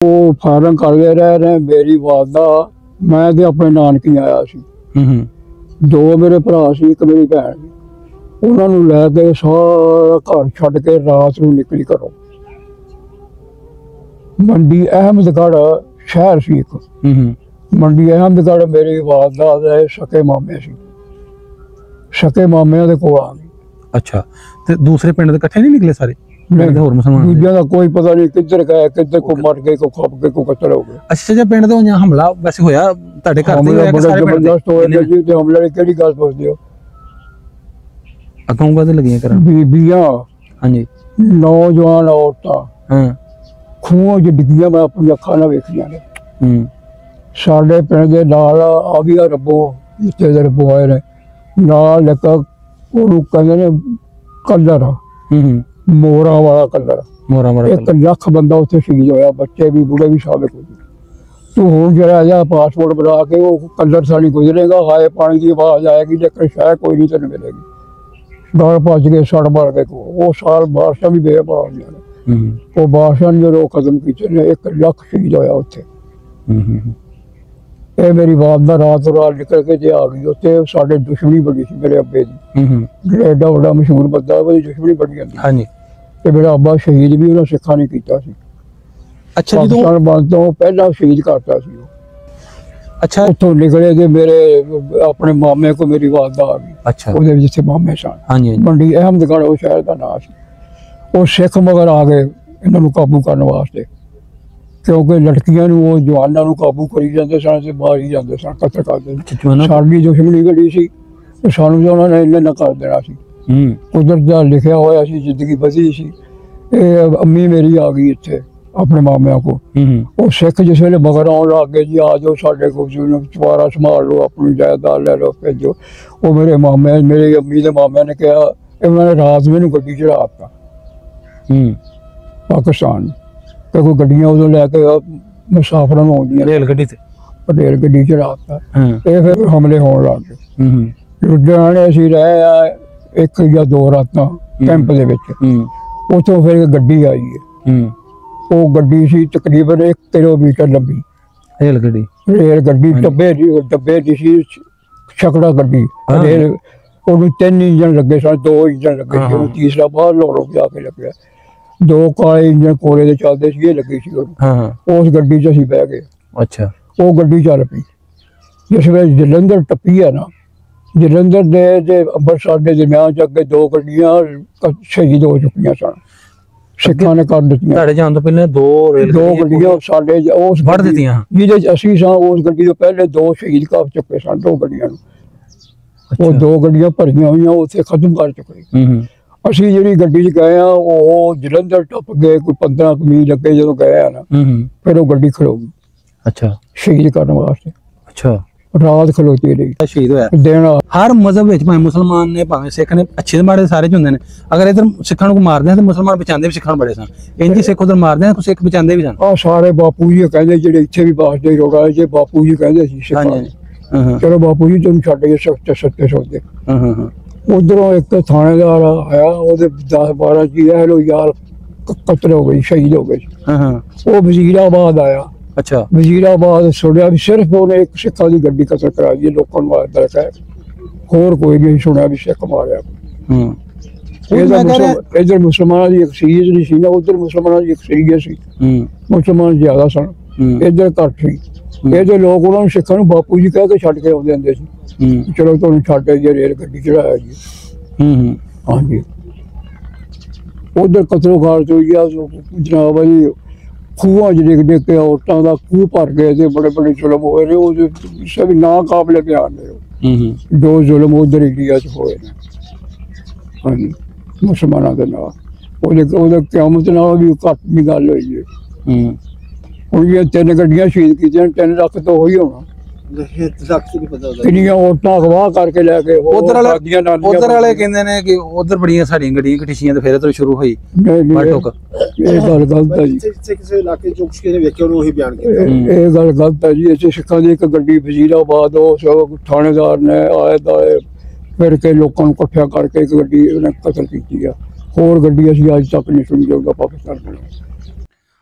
ਉਹ ਫਾਰਮ ਕਰਦੇ ਰਹੇ ਮੇਰੀ ਵਾਲਦਾ ਮੈਂ ਤੇ ਆਪਣੇ ਨਾਨਕੀ ਆਇਆ ਸੀ। ਦੋ ਮੇਰੇ ਭਰਾ ਸੀ, ਇੱਕ ਮੇਰੀ ਭੈਣ ਸੀ। ਉਹਨਾਂ ਨੂੰ ਲੈ ਕੇ ਸਾਰਾ ਘਰ ਛੱਡ ਕੇ ਰਾਤ ਨੂੰ ਨਿਕਲੀ ਘਰੋਂ। ਮੰਡੀ ਅਹਿਮਦਗੜ੍ਹ ਸ਼ਹਿਰ ਸੀ ਇੱਕ, ਮੰਡੀ ਅਹਿਮਦਗੜ੍ਹ ਮੇਰੀ ਵਾਲਦਾ ਦੇ ਸਕੇ ਮਾਮੇ ਸੀ। ਸਕੇ ਮਾਮਿਆਂ ਦੇ ਕੋਲ ਆ ਗਈ। ਅੱਛਾ, ਤੇ ਦੂਸਰੇ ਪਿੰਡ ਦੇ ਇਕੱਠੇ ਨਹੀਂ ਨਿਕਲੇ ਸਾਰੇ? ਹੋਰ ਮੁਸਲਮਾਨ ਦੂਜਿਆਂ ਦਾ ਕੋਈ ਪਤਾ ਨਹੀਂ ਕਿੱਧਰ ਗਏ, ਕਿੱਧਰ ਕੋ ਮਰ ਗਏ, ਕੋ ਖੱਪ ਗਏ, ਕੋ ਕਤਲ ਹੋ ਗਏ। ਅੱਛਾ ਜੀ, ਪਿੰਡ ਤੋਂ ਹਮਲਾ ਵੈਸੇ ਹੋਇਆ ਤੁਹਾਡੇ ਘਰ ਤੇ ਹੋਇਆ ਕਿ ਸਾਰੇ ਪਿੰਡ ਜ਼ਬਰਦਸਤ ਹੋਇਆ ਜੀ? ਤੇ ਹਮਲੇ ਦੀ ਕਿਹੜੀ ਗੱਲ ਪੁੱਛਦੇ ਹੋ? ਅਕਾਊਂਟਾਂ ਤੇ ਲੱਗੀਆਂ ਕਰਨ ਬੀਬੀਆਂ, ਹਾਂਜੀ, ਨੌਜਵਾਨ ਔਰਤਾਂ ਹਾਂ ਖੂਹਾਂ 'ਚ ਡਿੱਗੀਆਂ ਮੈਂ ਆਪਣੀ ਅੱਖਾਂ ਨਾਲ ਵੇਖੀਆਂ ਨੇ। ਸਾਡੇ ਪਿੰਡ ਦੇ ਨਾਲ ਆ ਵੀ ਰੱਬੋ ਜਿੱਥੇ ਦੇ ਰੱਬੋ ਆਏ ਨੇ ਨਾਲ ਲੱਕ ਉਹਨੂੰ ਕਹਿੰਦੇ ਨੇ ਕਲਰ, ਮੋਰਾਂ ਵਾਲਾ ਕਲਰ। ਮੋਰਾਂ ਵਾਲਾ 1 ਲੱਖ ਬੰਦਾ ਉੱਥੇ ਸ਼ਹੀਦ ਹੋਇਆ, ਬੱਚੇ ਵੀ ਬੁੜੇ ਵੀ ਸਾਬਕ ਹੋ ਗਏ। ਤੂੰ ਹੁਣ ਜਿਹੜਾ ਜਾ ਪਾਸਪੋਰਟ ਬਣਾ ਕੇ ਉਹ ਕਲਰ ਸਾਲੀ ਗੁਜ਼ਰੇਗਾ, ਹਾਏ ਪਾਣੀ ਦੀ ਆਵਾਜ਼ ਆਏਗੀ ਲੇਕਿਨ ਸ਼ਾਇਦ ਕੋਈ ਨਹੀਂ ਤੈਨੂੰ ਮਿਲੇਗੀ। ਗਲ ਭੱਜ ਗਏ, ਸੜ ਮੜ ਗਏ। ਉਹ ਸਾਲ ਬਾਰਿਸ਼ਾਂ ਵੀ ਬੇਬਾਰ ਨੇ। ਉਹ ਬਾਰਿਸ਼ਾਂ ਨੇ ਜਦੋਂ ਖਤਮ ਕੀਤੇ ਨੇ 1 ਲੱਖ ਸ਼ਹੀਦ ਹੋਇਆ ਉੱਥੇ। ਇਹ ਮੇਰੀ ਬਾਪ ਦਾ ਰਾਤ ਨਿਕਲ ਕੇ ਜੇ ਆ ਗਈ ਉੱਥੇ। ਸਾਡੇ ਦੁਸ਼ਮਣੀ ਬੜੀ ਸੀ ਮੇਰੇ ਅੱਬੇ ਦੀ, ਜਿਹੜਾ ਐਡਾ ਵੱਡਾ ਮਸ਼ਹੂਰ ਬੰਦਾ ਉਹਦੀ ਦੁਸ਼ਮਣੀ ਬੜੀ ਜਾਂਦੀ। ਹਾਂਜੀ, ਤੇ ਮੇਰਾ ਅੱਬਾ ਸ਼ਹੀਦ ਵੀ ਉਹਨਾਂ ਸਿੱਖਾਂ ਨੇ ਕੀਤਾ ਸੀ। ਅੱਛਾ, ਜਦੋਂ ਬੰਦ ਤੋਂ ਪਹਿਲਾਂ ਸ਼ਹੀਦ ਕਰਤਾ ਸੀ ਉਹ। ਅੱਛਾ, ਉੱਥੋਂ ਨਿਕਲੇ ਤੇ ਮੇਰੇ ਆਪਣੇ ਮਾਮੇ ਕੋ ਮੇਰੀ ਵਾਲਦਾ ਆ ਗਈ। ਅੱਛਾ, ਉਹਦੇ ਵਿੱਚ ਜਿੱਥੇ ਮਾਮੇ ਸਨ। ਹਾਂਜੀ, ਮੰਡੀ ਅਹਿਮਦਗੜ੍ਹ ਉਹ ਸ਼ਹਿਰ ਦਾ ਨਾਂ ਸੀ। ਉਹ ਸਿੱਖ ਮਗਰ ਆ ਗਏ ਇਹਨਾਂ ਨੂੰ ਕਾਬੂ ਕਰਨ ਵਾਸਤੇ, ਕਿਉਂਕਿ ਲੜਕੀਆਂ ਨੂੰ ਉਹ ਜਵਾਨਾਂ ਨੂੰ ਕਾਬੂ ਕਰੀ ਜਾਂਦੇ ਸਨ ਤੇ ਮਾਰੀ ਜਾਂਦੇ ਸਨ, ਕਤਲ ਕਰਦੇ ਸਨ। ਸਾਡੀ ਦੁਸ਼ਮਣੀ ਬੜੀ ਸੀ ਤੇ ਸਾਨੂੰ ਤਾਂ ਉਹਨਾਂ ਨੇ ਇੰਨਾ ਨਾ ਕਰ ਦੇਣਾ ਸੀ। ਕੁਦਰਤ ਦਾ ਲਿਖਿਆ ਹੋਇਆ ਸੀ, ਜ਼ਿੰਦਗੀ ਵਧੀ ਸੀ। ਇਹ ਅੰਮੀ ਮੇਰੀ ਆ ਗਈ ਇੱਥੇ ਆਪਣੇ ਮਾਮਿਆਂ ਕੋ। ਉਹ ਸਿੱਖ ਜਿਸ ਵੇਲੇ ਮਗਰ ਆਉਣ ਲੱਗ ਗਏ, ਜੀ ਆ ਜਾਓ ਸਾਡੇ ਕੋਲ, ਚੁਬਾਰਾ ਸੰਭਾਲ ਲਓ, ਆਪਣੀ ਜਾਇਦਾਦ ਲੈ ਲਓ, ਭੇਜੋ। ਉਹ ਮੇਰੇ ਮਾਮੇ, ਮੇਰੇ ਅੰਮੀ ਦੇ ਮਾਮਿਆਂ ਨੇ ਕਿਹਾ, ਉਹਨਾਂ ਨੇ ਰਾਤ ਮੈਨੂੰ ਗੱਡੀ ਚੜਾ ਦਿੱਤਾ ਪਾਕਿਸਤਾਨ। ਤੇ ਕੋਈ ਗੱਡੀਆਂ ਉਦੋਂ ਲੈ ਕੇ ਮੁਸਾਫਰਾਂ ਨੂੰ ਆਉਂਦੀਆਂ, ਰੇਲ ਗੱਡੀ ਤੇ ਰੇਲ ਗੱਡੀ ਚੜਾ ਦਿੱਤਾ। ਇਹ ਫਿਰ ਹਮਲੇ ਹੋਣ ਲੱਗ ਗਏ। ਲੁਧਿਆਣੇ ਅਸੀਂ ਰਹੇ ਆ 1 ਜਾਂ 2 ਰਾਤਾਂ ਕੈਂਪ ਦੇ ਵਿੱਚ। ਉੱਥੋਂ ਫਿਰ ਗੱਡੀ ਆਈ ਹੈ। ਉਹ ਗੱਡੀ ਸੀ ਤਕਰੀਬਨ 1 ਕਿਲੋਮੀਟਰ ਲੰਬੀ ਰੇਲ ਗੱਡੀ। ਡੱਬੇ ਦੀ ਸੀ, ਛਕੜਾ ਗੱਡੀ। ਉਹਨੂੰ 3 ਇੰਜਣ ਲੱਗੇ ਸਨ, 2 ਇੰਜਣ ਲੱਗੇ ਸੀ, ਤੀਸਰਾ ਬਾਹਰ ਲੋੜੋਂ ਜਾ ਕੇ ਲੱਗਿਆ। 2 ਕਾਲੇ ਇੰਜਣ ਕੋਲੇ ਦੇ ਚੱਲਦੇ ਸੀ, ਇਹ ਲੱਗੀ ਸੀ ਉਹਨੂੰ। ਉਸ ਗੱਡੀ 'ਚ ਅਸੀਂ ਬਹਿ ਗਏ। ਅੱਛਾ, ਉਹ ਗੱਡੀ ਚੱਲ ਪਈ। ਜਿਸ ਵੇਲੇ ਜਲੰਧਰ ਟੱਪੀ ਹੈ ਨਾ, ਜਲੰਧਰ ਦੇ ਤੇ ਅੰਮ੍ਰਿਤਸਰ ਦੇ ਦਰਮਿਆਨ 'ਚ ਅੱਗੇ 2 ਗੱਡੀਆਂ ਸ਼ਹੀਦ ਹੋ ਚੁੱਕੀਆਂ ਸਨ, ਸਿੱਖਾਂ ਨੇ ਕਰ ਦਿੱਤੀਆਂ। ਤੁਹਾਡੇ ਜਾਣ ਤੋਂ ਪਹਿਲਾਂ 2 ਗੱਡੀਆਂ ਸਾਡੇ ਉਸ ਵੱਢ ਦਿੱਤੀਆਂ ਜਿਹਦੇ 'ਚ ਅਸੀਂ ਸਾਂ। ਉਸ ਗੱਡੀ ਤੋਂ ਪਹਿਲੇ 2 ਸ਼ਹੀਦ ਕਰ ਚੁੱਕੇ ਸਨ, 2 ਗੱਡੀਆਂ ਨੂੰ। ਉਹ 2 ਗੱਡੀਆਂ ਭਰੀਆਂ ਹੋਈਆਂ ਉੱਥੇ ਖਤਮ ਕਰ ਚੁੱਕੇ। ਅਸੀਂ ਜਿਹੜੀ ਗੱਡੀ 'ਚ ਗਏ ਆ ਉਹ ਜਲੰਧਰ ਟੱਪ ਗਏ, ਕੋਈ 15 ਮੀਲ ਅੱਗੇ ਜਦੋਂ ਗਏ ਆ ਨਾ, ਫਿਰ ਉਹ ਗੱਡੀ ਖਲੋ ਗਈ। ਅੱਛਾ, ਸ਼ਹੀਦ ਕਰਨ ਵਾਸਤੇ। ਅੱਛਾ, ਰਾਤ ਖਲੋਤੀ ਰਹੀ। ਸ਼ਹੀਦ ਹੋਇਆ ਦੇਣਾ। ਹਰ ਮਜ਼ਹਬ ਵਿੱਚ ਭਾਵੇਂ ਮੁਸਲਮਾਨ ਨੇ ਭਾਵੇਂ ਸਿੱਖ ਨੇ, ਅੱਛੇ ਮਾੜੇ ਸਾਰੇ ਚ ਹੁੰਦੇ ਨੇ। ਅਗਰ ਇਧਰ ਸਿੱਖਾਂ ਨੂੰ ਮਾਰਦੇ ਆ ਤੇ ਮੁਸਲਮਾਨ ਬਚਾਉਂਦੇ ਵੀ ਸਿੱਖਾਂ ਨੂੰ ਬੜੇ ਸਨ। ਇੰਜ ਸਿੱਖ ਉਧਰ ਮਾਰਦੇ ਆ, ਸਿੱਖ ਬਚਾਉਂਦੇ ਵੀ ਸਨ। ਆ ਸਾਰੇ ਬਾਪੂ ਜੀ ਕਹਿੰਦੇ ਜਿਹੜੇ ਇੱਥੇ ਵੀ ਬਾਸਦੇ ਰੋਗਾ ਜੇ ਬਾਪੂ ਜੀ ਕਹਿੰਦੇ ਸੀ ਸਿੱਖਾਂ। ਚਲੋ ਬਾਪੂ ਜੀ ਤੁਹਾਨੂੰ ਛੱਡ ਕੇ ਸੱਤੇ ਸੋਚਦੇ। ਉਧਰੋਂ ਇੱਕ ਥਾਣੇਦਾਰ ਆਇਆ, ਉਹਦੇ 10-12 ਜੀ ਇਹ ਲੋ ਯਾਰ ਕਤਲ ਹੋ ਗਈ, ਸ਼ਹੀਦ ਹੋ ਗਏ। ਉਹ ਵਜ਼ੀਰਾਬਾਦ ਆਇਆ। ਅੱਛਾ, ਵਜ਼ੀਰਾਬਾਦ ਸੁਣਿਆ ਵੀ ਸਿਰਫ ਉਹਨੇ 1 ਸਿੱਖਾਂ ਦੀ ਗੱਡੀ ਕਤਲ ਕਰਾਈ ਹੈ, ਲੋਕਾਂ ਨੂੰ ਮਾਰਦਾ ਹੈ। ਹੋਰ ਕੋਈ ਨਹੀਂ ਸੁਣਿਆ ਵੀ ਸਿੱਖ ਮਾਰਿਆ। ਇੱਧਰ ਮੁਸਲਮਾਨਾਂ ਦੀ ਅਕਸੀਅਤ ਨਹੀਂ ਸੀ ਨਾ, ਉਧਰ ਮੁਸਲਮਾਨਾਂ ਦੀ ਅਕਸੀਅਤ ਸੀ। ਮੁਸਲਮਾਨ ਜ਼ਿਆਦਾ ਸਨ, ਇੱਧਰ ਘੱਟ ਸੀ। ਇਹਦੇ ਲੋਕ ਉਹਨਾਂ ਨੂੰ ਸਿੱਖਾਂ ਨੂੰ ਬਾਪੂ ਜੀ ਕਹਿ ਕੇ ਛੱਡ ਕੇ ਆਉਂਦੇ ਹੁੰਦੇ ਸੀ। ਚਲੋ ਤੁਹਾਨੂੰ ਛੱਡ ਆਈਏ, ਰੇਲ ਗੱਡੀ ਚੜਾਇਆ ਜੀ। ਹਾਂਜੀ, ਉਧਰ ਕਤਲੋਗਾਰਤ ਹੋਈ ਆ ਜਨਾਬ ਜੀ। ਖੂਹਾਂ 'ਚ ਡਿੱਗ ਕੇ ਔਰਤਾਂ ਦਾ ਖੂਹ ਭਰ ਗਏ ਤੇ ਬੜੇ ਬੜੇ ਜ਼ੁਲਮ ਹੋਏ ਨੇ। ਉਹ ਸਭ ਨਾ ਕਾਬਲੇ ਬਿਆਨ ਨੇ ਜੋ ਜ਼ੁਲਮ ਉਧਰ ਇੰਡੀਆ 'ਚ ਹੋਏ ਨੇ। ਹਾਂਜੀ, ਮੁਸਲਮਾਨਾਂ ਦੇ ਨਾਲ ਉਹਦੇ ਕਿਆਮਤ ਨਾਲ ਵੀ ਘੱਟ ਦੀ ਗੱਲ ਹੋਈ ਹੈ। ਹੁਣ ਇਹ 3 ਗੱਡੀਆਂ ਸ਼ਹੀਦ ਕੀਤੀਆਂ, 3 ਲੱਖ ਤੋਂ ਹੋਈ ਹੋਣਾ। ਕਿੰਨੀਆਂ ਔਰਤਾਂ ਅਗਵਾ ਕਰਕੇ ਲੈ ਕੇ ਉਧਰ ਵਾਲੇ ਕਹਿੰਦੇ ਨੇ ਕਿ ਉਧਰ ਬੜੀਆਂ ਸਾਡੀਆਂ ਗੱਡੀਆਂ ਕਟਿਸ਼ੀਆਂ ਤੇ ਫਿਰ ਤੋਂ ਸ਼ੁਰੂ ਹੋਈ। ਇਹ ਗੱਲ ਗਲਤ ਹੈ ਜੀ। ਇਹ ਗੱਲ ਗਲਤ ਹੈ ਜੀ। ਇੱਥੇ ਸਿੱਖਾਂ ਦੀ 1 ਗੱਡੀ ਵਜ਼ੀਰਾਬਾਦ ਉਹ ਥਾਣੇਦਾਰ ਨੇ ਆਏ ਦਾਏ ਫਿਰ ਕੇ ਲੋਕਾਂ ਨੂੰ ਇਕੱਠਿਆ ਕਰਕੇ 1 ਗੱਡੀ ਉਹਨੇ ਕਤਲ ਕੀਤੀ ਆ। ਹੋਰ ਗੱਡੀ ਅਸੀਂ ਅੱਜ ਤੱਕ ਨਹੀਂ ਸੁਣੀ ਜਾਊਗਾ ਪਾਕਿਸਤਾਨ।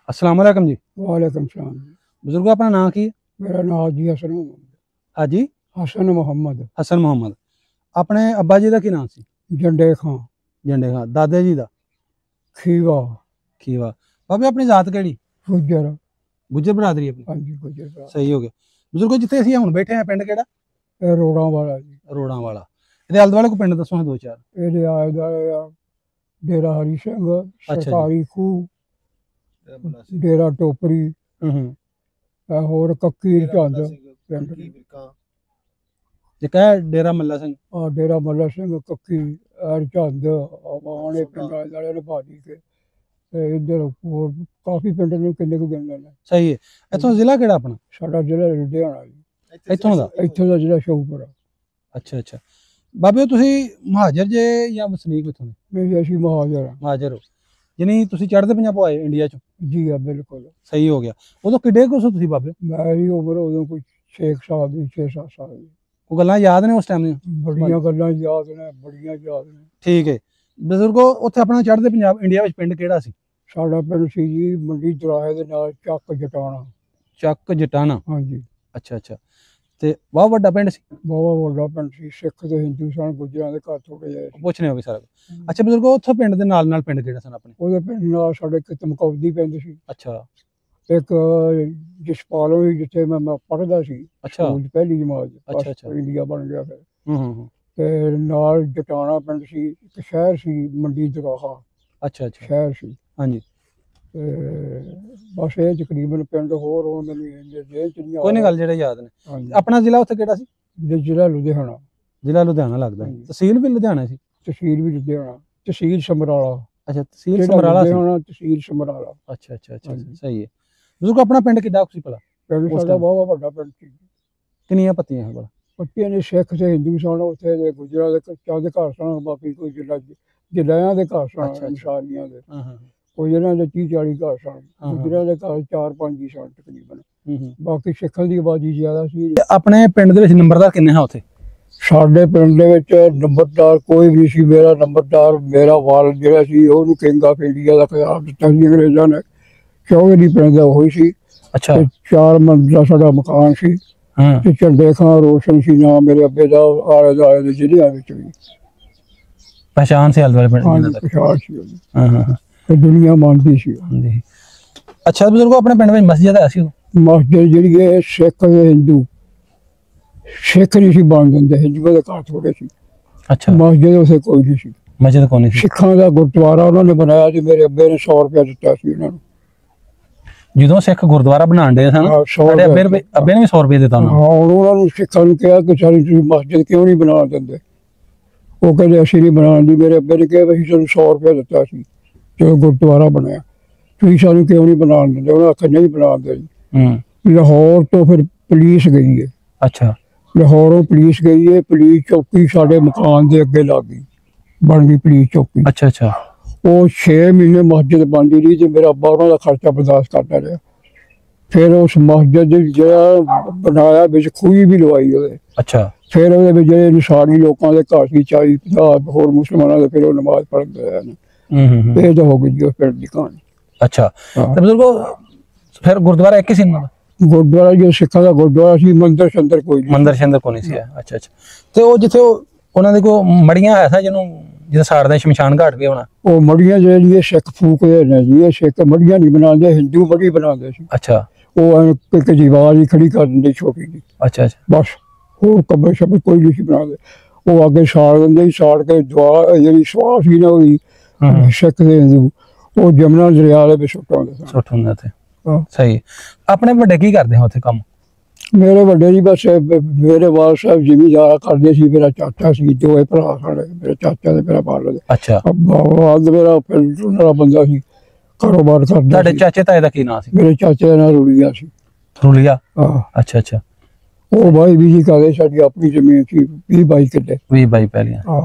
अस्सलाम वालेकुम जी। ਵਾਲੇਕੁਮ ਸਲਾਮ। ਬਜ਼ੁਰਗੋ ਆਪਣਾ ਨਾਂ ਕੀ ਹੈ? ਮੇਰਾ ਨਾਮ ਹਾਜੀ ਹਸਨ ਮੁਹੰਮਦ। ਹਾਜੀ ਹਸਨ ਮੁਹੰਮਦ। ਹਸਨ ਮੁਹੰਮਦ। ਆਪਣੇ ਅੱਬਾ ਜੀ ਦਾ ਕੀ ਨਾਮ ਸੀ? ਜੰਡੇ ਖਾਂ। ਜੰਡੇ ਖਾਂ। ਦਾਦੇ ਜੀ ਦਾ? ਖੀਵਾ। ਖੀਵਾ। ਬਾਬੇ ਆਪਣੀ ਜ਼ਾਤ ਕਿਹੜੀ? ਗੁੱਜਰ। ਗੁੱਜਰ ਬਰਾਦਰੀ ਆਪਣੀ? ਹਾਂਜੀ ਗੁੱਜਰ ਭਰਾ। ਸਹੀ ਹੋ ਗਿਆ। ਬਜ਼ੁਰਗੋ ਜਿੱਥੇ ਅਸੀਂ ਹੁਣ ਬੈਠੇ ਆ ਪਿੰਡ ਕਿਹੜਾ? ਇਹ ਰੋੜਾਂ ਵਾਲਾ ਜੀ। ਰੋੜਾਂ ਵਾਲਾ। ਇਹਦੇ ਆਲੇ ਦੁਆਲੇ ਕੋ ਪਿੰਡ ਦੱਸੋ ਦੋ ਚਾਰ। ਇਹਦੇ ਆਲੇ ਦੁਆਲੇ ਆ ਡੇਰਾ ਹਰੀ ਸਿੰਘ, ਸਰਕਾਰੀ ਖੂਹ, ਡੇਰਾ ਟੋਪਰੀ, ਹੋਰ ਕੱਕੀ ਝੰਦ ਪਿੰਡ। ਜੇ ਕਹੇ ਡੇਰਾ ਮੱਲਾ ਸਿੰਘ। ਆ ਡੇਰਾ ਮੱਲਾ ਸਿੰਘ, ਕੱਕੀ ਝੰਦ ਆਣੇ ਪਿੰਡਾਂ ਵਾਲੇ ਨੇ ਭਾਜੀ ਕੇ ਤੇ ਇੱਧਰ ਹੋਰ ਕਾਫੀ ਪਿੰਡ ਨੇ, ਕਿੰਨੇ ਕੁ ਗਿਣ ਲੈਣੇ। ਸਹੀ ਹੈ। ਇੱਥੋਂ ਜ਼ਿਲ੍ਹਾ ਕਿਹੜਾ ਆਪਣਾ? ਸਾਡਾ ਜ਼ਿਲ੍ਹਾ ਲੁਧਿਆਣਾ ਜੀ। ਇੱਥੋਂ ਦਾ ਜ਼ਿਲ੍ਹਾ ਸ਼ੌਕਪੁਰਾ। ਅੱਛਾ ਅੱਛਾ। ਬਾਬੇ ਤੁਸੀਂ ਮਹਾਜਰ ਜੇ ਜਾਂ ਵਸਨੀਕ ਇੱਥੋਂ ਦੇ? ਨਹੀਂ ਅਸੀਂ ਮਹਾਜਰ। ਮਹਾਜਰ ਹੋ ਯਾਨੀ ਤੁਸੀਂ ਚੜ੍ਹਦੇ ਪੰਜਾਬ ਆਏ ਇੰਡੀਆ ਚੋਂ? ਜੀ ਆ ਬਿਲਕੁਲ। ਸਹੀ ਹੋ ਗਿਆ। ਉਦੋਂ ਕਿੱਡੇ ਕੁ ਸੋ ਤੁਸੀਂ ਬਾਬੇ? ਮੇਰੀ ਉਮਰ ਉਦੋਂ ਕੋਈ 6 ਸਾਲ ਦੀ, 6-7 ਸਾਲ ਦੀ। ਉਹ ਗੱਲਾਂ ਯਾਦ ਨੇ ਉਸ ਟਾਈਮ ਦੀਆਂ? ਬੜੀਆਂ ਗੱਲਾਂ ਯਾਦ ਨੇ, ਬੜੀਆਂ ਯਾਦ ਨੇ। ਠੀਕ ਹੈ। ਬਜ਼ੁਰਗੋ ਉੱਥੇ ਆਪਣਾ ਚੜ੍ਹਦੇ ਪੰਜਾਬ ਇੰਡੀਆ ਵਿੱਚ ਪਿੰਡ ਕਿਹੜਾ ਸੀ? ਸਾਡਾ ਪਿੰਡ ਸੀ ਜੀ ਮੰਡੀ ਦਰਾਹੇ ਦੇ ਨਾਲ ਚੱਕ ਜਟਾਣਾ। ਚੱਕ ਜਟਾਣਾ। ਹਾਂਜੀ। ਅੱਛਾ ਅੱਛਾ। ਤੇ ਬਹੁਤ ਵੱਡਾ ਪਿੰਡ ਸੀ? ਬਹੁਤ ਵੱਡਾ ਪਿੰਡ ਸੀ। ਸਿੱਖ ਤੇ ਹਿੰਦੂ ਸਨ, ਗੁੱਜਰਾਂ ਦੇ ਘਰ ਥੋੜੇ ਜਿਹੇ ਪੁੱਛਣੇ ਹੋਗੇ ਸਾਰਾ। ਅੱਛਾ ਬਜ਼ੁਰਗੋ ਉੱਥੋਂ ਪਿੰਡ ਦੇ ਨਾਲ ਨਾਲ ਪਿੰਡ ਕਿਹੜੇ ਸਨ ਆਪਣੇ? ਉਹਦੇ ਪਿੰਡ ਨਾਲ ਸਾਡੇ ਇੱਕ ਧਮਕੌਦੀ ਪਿੰਡ ਸੀ। ਅੱਛਾ। ਇੱਕ ਜਸਪਾਲੋਂ ਸੀ ਜਿੱਥੇ ਮੈਂ ਪੜ੍ਹਦਾ ਸੀ। ਅੱਛਾ। ਪਹਿਲੀ ਜਮਾਤ। ਅੱਛਾ ਅੱਛਾ। ਇੰਡੀਆ ਬਣ ਗਿਆ ਫਿਰ। ਤੇ ਨਾਲ ਜਟਾਣਾ ਪਿੰਡ ਸੀ, ਇੱਕ ਸ਼ਹਿਰ ਸੀ ਮੰਡੀ ਦਰਾਹਾ। ਅੱਛਾ ਅੱਛਾ। ਸ਼ਹਿਰ ਸੀ। ਹਾਂਜੀ। ਬਸ ਇਹ ਤਕਰੀਬਨ ਪਿੰਡ ਹੋਰ ਹੁਣ ਮੈਨੂੰ ਕੋਈ ਨਹੀਂ ਗੱਲ ਜਿਹੜੇ ਯਾਦ ਨੇ। ਆਪਣਾ ਜ਼ਿਲ੍ਹਾ ਉੱਥੇ ਕਿਹੜਾ ਸੀ? ਜ਼ਿਲ੍ਹਾ ਲੁਧਿਆਣਾ। ਜ਼ਿਲ੍ਹਾ ਲੁਧਿਆਣਾ ਲੱਗਦਾ। ਤਹਿਸੀਲ ਵੀ ਲੁਧਿਆਣਾ ਸੀ? ਤਹਿਸੀਲ ਵੀ ਲੁਧਿਆਣਾ। ਤਹਿਸੀਲ ਸਮਰਾਲਾ। ਅੱਛਾ ਤਹਿਸੀਲ ਸਮਰਾਲਾ ਸੀ। ਤਹਿਸੀਲ ਸਮਰਾਲਾ। ਅੱਛਾ ਅੱਛਾ ਅੱਛਾ। ਸਹੀ ਹੈ। ਬਜ਼ੁਰਗ ਆਪਣਾ ਪਿੰਡ ਕਿੱਡਾ ਸੀ ਭਲਾ? ਪਿੰਡ ਸਾਡਾ ਬਹੁਤ ਵੱਡਾ ਪਿੰਡ ਸੀ। ਕਿੰਨੀਆਂ ਪੱਤੀਆਂ ਹੈ ਭਲਾ? ਪੱਤੀਆਂ ਨੇ ਸਿੱਖ ਤੇ ਹਿੰਦੂ ਸਨ। ਉੱਥੇ ਦੇ ਗੁੱਜਰਾਂ ਦੇ ਚੰਦ ਘਰ ਸਨ, ਬਾਕੀ ਕੋਈ ਜ਼ਿਲ੍ਹਿਆਂ ਦੇ ਘਰ ਸਨ, ਇਨਸਾਨੀਆਂ ਦੇ। ਕੋਈ ਇਹਨਾਂ ਦੇ 30-40 ਘਰ ਸਨ। ਗੁੱਜਰਾਂ ਦੇ ਘਰ 4-5 ਹੀ ਸਨ ਤਕਰੀਬਨ। ਬਾਕੀ ਸਿੱਖਾਂ ਦੀ ਆਬਾਦੀ ਜ਼ਿਆਦਾ ਸੀ। ਆਪਣੇ ਪਿੰਡ ਦੇ ਵਿੱਚ ਨੰਬਰਦਾਰ ਕਿੰਨੇ ਹੈ ਉੱਥੇ? ਸਾਡੇ ਪਿੰਡ ਦੇ ਵਿੱਚ ਨੰਬਰਦਾਰ ਕੋਈ ਵੀ ਸੀ। ਮੇਰਾ ਨੰਬਰਦਾਰ ਮੇਰਾ ਵਾਲਦ ਜਿਹੜਾ ਸੀ ਉਹਨੂੰ ਕਿੰਗ ਆਫ ਇੰਡੀਆ ਦਾ ਖਿਤਾਬ ਦਿੱਤਾ ਸੀ ਅੰਗਰੇਜ਼ਾਂ ਨੇ। 24 ਪਿੰਡ ਦਾ ਹੋਈ ਸੀ। ਅੱਛਾ। 4 ਮੰਜ਼ਿਲਾ ਸਾਡਾ ਮਕਾਨ ਸੀ। ਤੇ ਝੰਡੇ ਖਾਂ ਰੋਸ਼ਨ ਸੀ ਨਾਮ ਮੇਰੇ ਅੱਬੇ ਦਾ। ਆਲੇ ਦੁਆਲੇ ਦੇ ਜ਼ਿਲ੍ਹਿਆਂ ਵਿੱਚ ਵੀ ਪਛਾਣ ਸੀ ਆਲੇ ਦੁਆਲੇ ਪਿੰਡ ਦੀ? ਪਛਾਣ ਸੀ। ਤੇ ਦੁਨੀਆ ਮੰਨਦੀ ਸੀ। ਅੱਛਾ ਬਜ਼ੁਰਗੋ ਆਪਣੇ ਪਿੰਡ ਵਿੱਚ ਮਸਜਿਦ ਹੈ ਸੀ? ਮਸਜਿਦ ਜਿਹੜੀ ਹੈ ਸਿੱਖ ਤੇ ਹਿੰਦੂ, ਸਿੱਖ ਨਹੀਂ ਸੀ ਬਣ ਦਿੰਦੇ, ਹਿੰਦੂਆਂ ਦੇ ਘਰ ਥੋੜੇ ਸੀ। ਅੱਛਾ। ਮਸਜਿਦ ਉੱਥੇ ਕੋਈ ਨਹੀਂ ਸੀ। ਮਸਜਿਦ ਕੋਈ ਨਹੀਂ ਸੀ। ਸਿੱਖਾਂ ਦਾ ਗੁਰਦੁਆਰਾ ਉਹਨਾਂ ਨੇ ਬਣਾਇਆ ਸੀ। ਮੇਰੇ ਅੱਬੇ ਨੇ 100 ਰੁਪਇਆ ਦਿੱਤਾ ਸੀ ਉਹਨਾਂ ਨੂੰ। ਜਦੋਂ ਸਿੱਖ ਗੁਰਦੁਆਰਾ ਬਣਾਉਣ ਦੇ ਸਨ ਸਾਡੇ ਅੱਬੇ ਨੇ ਵੀ 100 ਰੁਪਏ ਦਿੱਤਾ ਉਹਨਾਂ ਨੂੰ? ਹਾਂ। ਉਹਨਾਂ ਨੂੰ ਸਿੱਖਾਂ ਨੂੰ ਕਿਹਾ ਕਿ ਸਾਡੀ ਤੁਸੀਂ ਮਸਜਿਦ ਕਿਉਂ ਨਹੀਂ ਬਣਾ ਦਿੰਦੇ? ਉਹ ਕਹਿੰਦੇ ਅਸੀਂ ਨਹੀਂ ਬਣਾਉਣ ਦੀ। ਮੇਰੇ ਅੱਬੇ ਨੇ ਕਿਹਾ ਅਸੀਂ ਤੁਹਾਨੂੰ 100 ਰੁਪਇਆ ਦਿੱਤਾ ਸੀ ਜਦੋਂ ਗੁਰਦੁਆਰਾ ਬਣਿਆ, ਤੁਸੀਂ ਸਾਨੂੰ ਕਿਉਂ ਨਹੀਂ ਬਣਾਉਣ ਦਿੰਦੇ? ਉਹਨਾਂ ਆਖਿਆ ਨਹੀਂ ਬਣਾਉਣ ਦੇ ਜੀ। ਲਾਹੌਰ ਤੋਂ ਫਿਰ ਪੁਲਿਸ ਗਈ ਹੈ। ਅੱਛਾ। ਲਾਹੌਰੋਂ ਪੁਲਿਸ ਗਈ ਹੈ। ਪੁਲਿਸ ਚੌਕੀ ਸਾਡੇ ਮਕਾਨ ਦੇ ਅੱਗੇ ਲੱਗ ਗਈ, ਬਣ ਗਈ ਪੁਲਿਸ ਚੌਕੀ। ਅੱਛਾ ਅੱਛਾ। ਉਹ 6 ਮਹੀਨੇ ਮਸਜਿਦ ਬਣਦੀ ਰਹੀ ਤੇ ਮੇਰਾ ਅੱਬਾ ਉਹਨਾਂ ਦਾ ਖਰਚਾ ਬਰਦਾਸ਼ਤ ਕਰਦਾ ਰਿਹਾ। ਫਿਰ ਉਸ ਮਸਜਿਦ ਜਿਹੜਾ ਬਣਾਇਆ ਵਿੱਚ ਖੂਹੀ ਵੀ ਲਵਾਈ ਉਹਦੇ। ਅੱਛਾ। ਫਿਰ ਉਹਦੇ ਵਿੱਚ ਜਿਹੜੇ ਨਿਸ਼ਾਨੀ ਲੋਕਾਂ ਦੇ ਘਰ ਸੀ 40-50 ਹੋਰ ਮੁਸਲਮਾਨਾਂ ਦੇ, ਫਿਰ ਉਹ ਨਮਾਜ਼ ਪੜ੍ਹਦੇ ਰਹੇ ਨੇ। ਇਹ ਤਾਂ ਹੋ ਗਈ ਜੀ ਪਿੰਡ ਦੀ ਕਹਾਣੀ। ਅੱਛਾ। ਤੇ ਬਜ਼ੁਰਗੋ ਫਿਰ ਗੁਰਦੁਆਰਾ ਇੱਕ ਹੀ ਸੀ ਇਹਨਾਂ ਦਾ? ਗੁਰਦੁਆਰਾ ਜੋ ਸਿੱਖਾਂ ਦਾ ਗੁਰਦੁਆਰਾ ਸੀ। ਮੰਦਰ ਸ਼ੰਦਰ ਕੋਈ ਨਹੀਂ। ਮੰਦਰ ਸ਼ੰਦਰ ਕੋਈ ਨਹੀਂ ਸੀ। ਅੱਛਾ ਅੱਛਾ। ਤੇ ਉਹ ਜਿੱਥੇ ਉਹਨਾਂ ਦੇ ਕੋ ਮੜੀਆਂ ਹੈ ਸਾ ਜਿਹਨੂੰ ਜਿੱਥੇ ਸਾੜਦਾ ਸ਼ਮਸ਼ਾਨ ਘਾਟ ਵੀ ਹੋਣਾ? ਉਹ ਮੜੀਆਂ ਜਿਹੜੀਆਂ ਸਿੱਖ ਫੂਕਦੇ ਨੇ ਜੀ। ਇਹ ਸਿੱਖ ਮੜੀਆਂ ਨਹੀਂ ਬਣਾਉਂਦੇ, ਹਿੰਦੂ ਮੜੀ ਬਣਾਉਂਦੇ ਸੀ। ਅੱਛਾ। ਉਹ ਇੱਕ ਦੀਵਾਰ ਹੀ ਖੜੀ ਕਰ ਦਿੰਦੇ ਛੋਟੀ ਜਿਹੀ। ਅੱਛਾ ਅੱਛਾ। ਬਸ ਹੋਰ ਕਬਰ ਸ਼ਬਰ ਕੋਈ ਨਹੀਂ ਸੀ ਬਣਾਉਂਦੇ। ਉਹ ਅੱਗੇ ਸਾੜ ਦਿੰਦੇ ਸੀ। ਸਾੜ ਕੇ ਦੁਆ ਜਿਹੜੀ ਸਵਾਹ ਸੀ ਨਾ ਉਹਦੀ ਸਿੱਖ ਦੇ ਹਿੰਦੂ, ਉਹ ਜਮਨਾ ਦਰਿਆ ਦੇ ਵਿੱਚ ਸੁੱਟ ਆਉਂਦੇ ਤੇ। ਸਹੀ। ਆਪਣੇ ਵੱਡੇ ਕੀ ਕਰਦੇ ਆ ਉੱਥੇ ਕੰਮ? ਮੇਰੇ ਵੱਡੇ ਜੀ ਬਸ ਮੇਰੇ ਵਾਲ ਸਾਹਿਬ ਜ਼ਿਮੀਂਦਾਰ ਕਰਦੇ ਸੀ। ਮੇਰਾ ਚਾਚਾ ਸੀ, 2 ਭਰਾ ਸਾਡੇ। ਮੇਰੇ ਚਾਚਾ ਦੇ ਮੇਰਾ ਬਾਲ ਦੇ। ਅੱਛਾ। ਬਾਦ ਮੇਰਾ ਪਿੰਡ ਦਾ ਬੰਦਾ ਸੀ, ਕਾਰੋਬਾਰ ਕਰਦਾ। ਤੁਹਾਡੇ ਚਾਚੇ ਤਾਏ ਦਾ ਕੀ ਨਾਂ ਸੀ? ਮੇਰੇ ਚਾਚੇ ਦਾ ਨਾਂ ਰੁਲੀਆ ਸੀ। ਰੁਲੀਆ? ਹਾਂ। ਅੱਛਾ ਅੱਛਾ। ਉਹ ਬਾਈ ਵੀ ਜੀ ਕਰਦੇ। ਸਾਡੀ ਆਪਣੀ ਜ਼ਮੀਨ ਸੀ 20-22 ਕਿੱਲੇ। 20-22 ਪੈਲੀਆਂ। ਹਾਂ।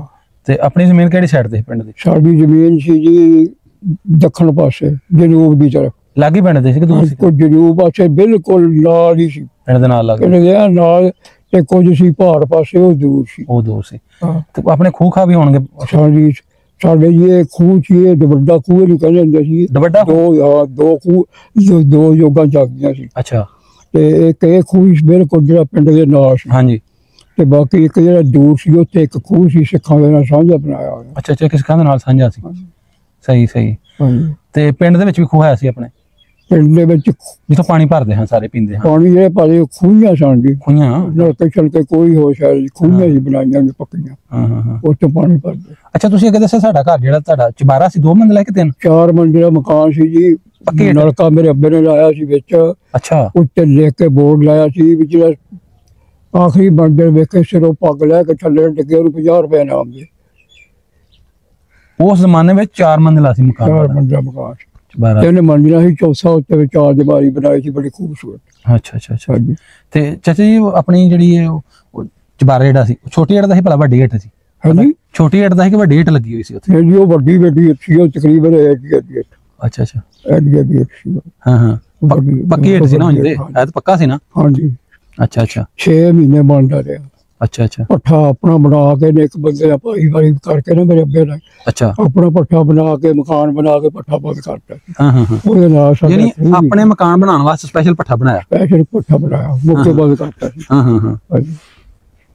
ਤੇ ਆਪਣੀ ਜ਼ਮੀਨ ਕਿਹੜੀ ਸਾਈਡ ਤੇ ਪਿੰਡ ਦੀ? ਸਾਡੀ ਜ਼ਮੀਨ ਸੀ ਜੀ ਦੱਖਣ ਪਾਸੇ, ਜਨੂਬ ਦੀ ਤਰਫ। ਲਾਗੀ ਪਿੰਡ ਦੇ ਸੀ ਕਿ ਦੂਰ ਸੀ? ਕੁਝ ਜਨੂਬ ਪਾਸੇ ਬਿਲਕੁਲ ਨਾਲ ਹੀ ਸੀ। ਪਿੰਡ ਦੇ ਨਾਲ ਲੱਗ ਪਿੰਡ ਦੇ ਨਾਲ। ਤੇ ਕੁਝ ਸੀ ਪਹਾੜ ਪਾਸੇ, ਉਹ ਦੂਰ ਸੀ। ਉਹ ਦੂਰ ਸੀ। ਹਾਂ। ਤੇ ਆਪਣੇ ਖੂਹ ਖਾ ਵੀ ਹੋਣਗੇ? ਸਾਡੇ ਜੀ ਇਹ ਖੂਹ ਚ ਇਹ ਵੱਡਾ ਖੂਹ ਨੂੰ ਕਹਿੰਦੇ ਹੁੰਦੇ ਸੀ। ਵੱਡਾ ਦੋ ਖੂਹ ਦੋ ਜੋਗਾਂ ਚੱਕਦੀਆਂ ਸੀ। ਅੱਛਾ। ਤੇ ਇੱਕ ਇਹ ਖੂਹ ਬਿਲਕੁਲ ਜਿਹੜਾ ਪਿੰਡ ਦੇ ਨਾਲ ਸੀ। ਹਾਂਜੀ। ਤੇ ਬਾਕੀ ਇੱਕ ਜਿਹੜਾ ਦੂਰ ਸੀ ਉੱਥੇ ਇੱਕ ਖੂਹ ਸੀ ਸਿੱਖਾਂ ਦੇ ਨਾਲ ਸਾਂਝਾ ਬਣਾਇਆ ਹੋਇਆ। ਅੱਛਾ ਅੱਛਾ, ਸਿੱਖਾਂ ਦੇ ਨਾਲ ਸਾਂਝਾ ਸੀ। ਸਹੀ ਸਹੀ। ਹਾਂਜੀ। ਤੇ ਪਿੰਡ ਦੇ ਵਿੱਚ ਵੀ ਖੂਹ ਹੈ ਸੀ ਆਪਣੇ? ਪਿੰਡ ਦੇ ਵਿੱਚ ਜਿੱਥੋਂ ਪਾਣੀ ਭਰਦੇ ਹਾਂ ਸਾਰੇ ਪੀਂਦੇ ਹਾਂ। ਪਾਣੀ ਜਿਹੜੇ ਭਾਵੇਂ ਖੂਹੀਆਂ ਸਨ ਜੀ, ਖੂਹੀਆਂ ਨਲਕੇ ਛਲਕੇ ਕੋਈ ਹੋ ਸ਼ਾਇਦ ਖੂਹੀਆਂ ਹੀ ਬਣਾਈਆਂ ਨੇ ਪੱਕੀਆਂ। ਹਾਂ ਹਾਂ ਹਾਂ। ਉੱਥੇ ਪਾਣੀ ਭਰਦੇ। ਅੱਛਾ, ਤੁਸੀਂ ਅੱਗੇ ਦੱਸਿਆ ਸਾਡਾ ਘਰ ਜਿਹੜਾ ਤੁਹਾਡਾ ਚੁਬਾਰਾ ਸੀ 2 ਮੰਜ਼ਿਲਾ ਕਿ 3? 4 ਮੰਜ਼ਿਲਾ ਮਕਾਨ ਸੀ ਜੀ। ਪੱਕੇ ਨਲਕਾ ਮੇਰੇ ਅੱਬੇ ਨੇ ਲਾਇਆ ਸੀ ਵਿੱਚ। ਅੱਛਾ। ਉੱਤੇ ਲਿਖ ਕੇ ਬੋਰਡ ਲਾਇਆ ਸੀ ਵੀ ਜਿਹੜਾ ਆਖਰੀ ਬੰਦੇ ਵੇਖੇ ਸਿਰੋਂ ਪੱਗ ਲੈ ਕੇ ਥੱਲੇ ਡਿੱਗੇ ਉਹਨੂੰ 50 ਰੁਪਏ ਇਨਾਮ ਦੇ। ਉਸ ਜ਼ਮਾਨੇ ਵਿੱਚ 4 ਮੰਜ਼ਿਲਾ ਸੀ ਮਕਾਨ? 4 ਮੰਜ਼ਿਲਾ ਮਕਾਨ ਸੀ। ਚੁਬਾਰਾ 3 ਮੰਜ਼ਿਲਾ ਸੀ, ਚੌਥਾ ਉੱਤੇ 4 ਦੀਵਾਰੀ ਬਣਾਈ ਸੀ ਬੜੀ ਖੂਬਸੂਰਤ। ਅੱਛਾ ਅੱਛਾ ਅੱਛਾ। ਹਾਂਜੀ। ਤੇ ਚਾਚਾ ਜੀ ਆਪਣੀ ਜਿਹੜੀ ਉਹ ਚੁਬਾਰਾ ਜਿਹੜਾ ਸੀ ਛੋਟੀ ਏਟ ਦਾ ਸੀ ਭਲਾ ਵੱਡੀ ਏਟ ਸੀ? ਹਾਂਜੀ। ਛੋਟੀ ਏਟ ਦਾ ਸੀ ਕਿ ਵੱਡੀ ਏਟ ਲੱਗੀ ਹੋਈ ਸੀ ਉੱਥੇ? ਜੀ ਉਹ ਵੱਡੀ ਸੀ, ਉਹ ਤਕਰੀਬਨ ਐਡੀ ਅੱਛਾ ਅੱਛਾ। ਸੀ। ਹਾਂ ਹਾਂ। ਪੱਕੀ ਏਟ ਸੀ ਨਾ ਉਂਝ ਤੇ? ਇਹ ਤਾਂ ਪੱਕਾ ਸੀ ਨਾ? ਹਾਂਜੀ। ਅੱਛਾ ਅੱਛਾ। 6 ਮਹੀਨੇ ਬਣਦਾ ਰਿਹਾ। ਅੱਛਾ ਅੱਛਾ। ਪੱਠਾ ਆਪਣਾ ਬਣਾ ਕੇ ਨੇ ਇੱਕ ਬੰਦੇ ਦਾ ਭਾਈ ਕਰਕੇ ਨਾ ਮੇਰੇ ਅੱਬੇ ਦਾ ਅੱਛਾ। ਆਪਣਾ ਪੱਠਾ ਬਣਾ ਕੇ ਮਕਾਨ ਬਣਾ ਕੇ ਪੱਠਾ ਬੰਦ ਕਰਤਾ। ਹਾਂ ਹਾਂ ਹਾਂ। ਉਹਦੇ ਨਾਲ ਯਾਨੀ ਆਪਣੇ ਮਕਾਨ ਬਣਾਉਣ ਵਾਸਤੇ ਸਪੈਸ਼ਲ ਪੱਠਾ ਬਣਾਇਆ? ਸਪੈਸ਼ਲ ਪੱਠਾ ਬਣਾਇਆ, ਮੁੱਕੇ ਬੰਦ ਕਰਤਾ ਸੀ। ਹਾਂ ਹਾਂ ਹਾਂ। ਹਾਂਜੀ।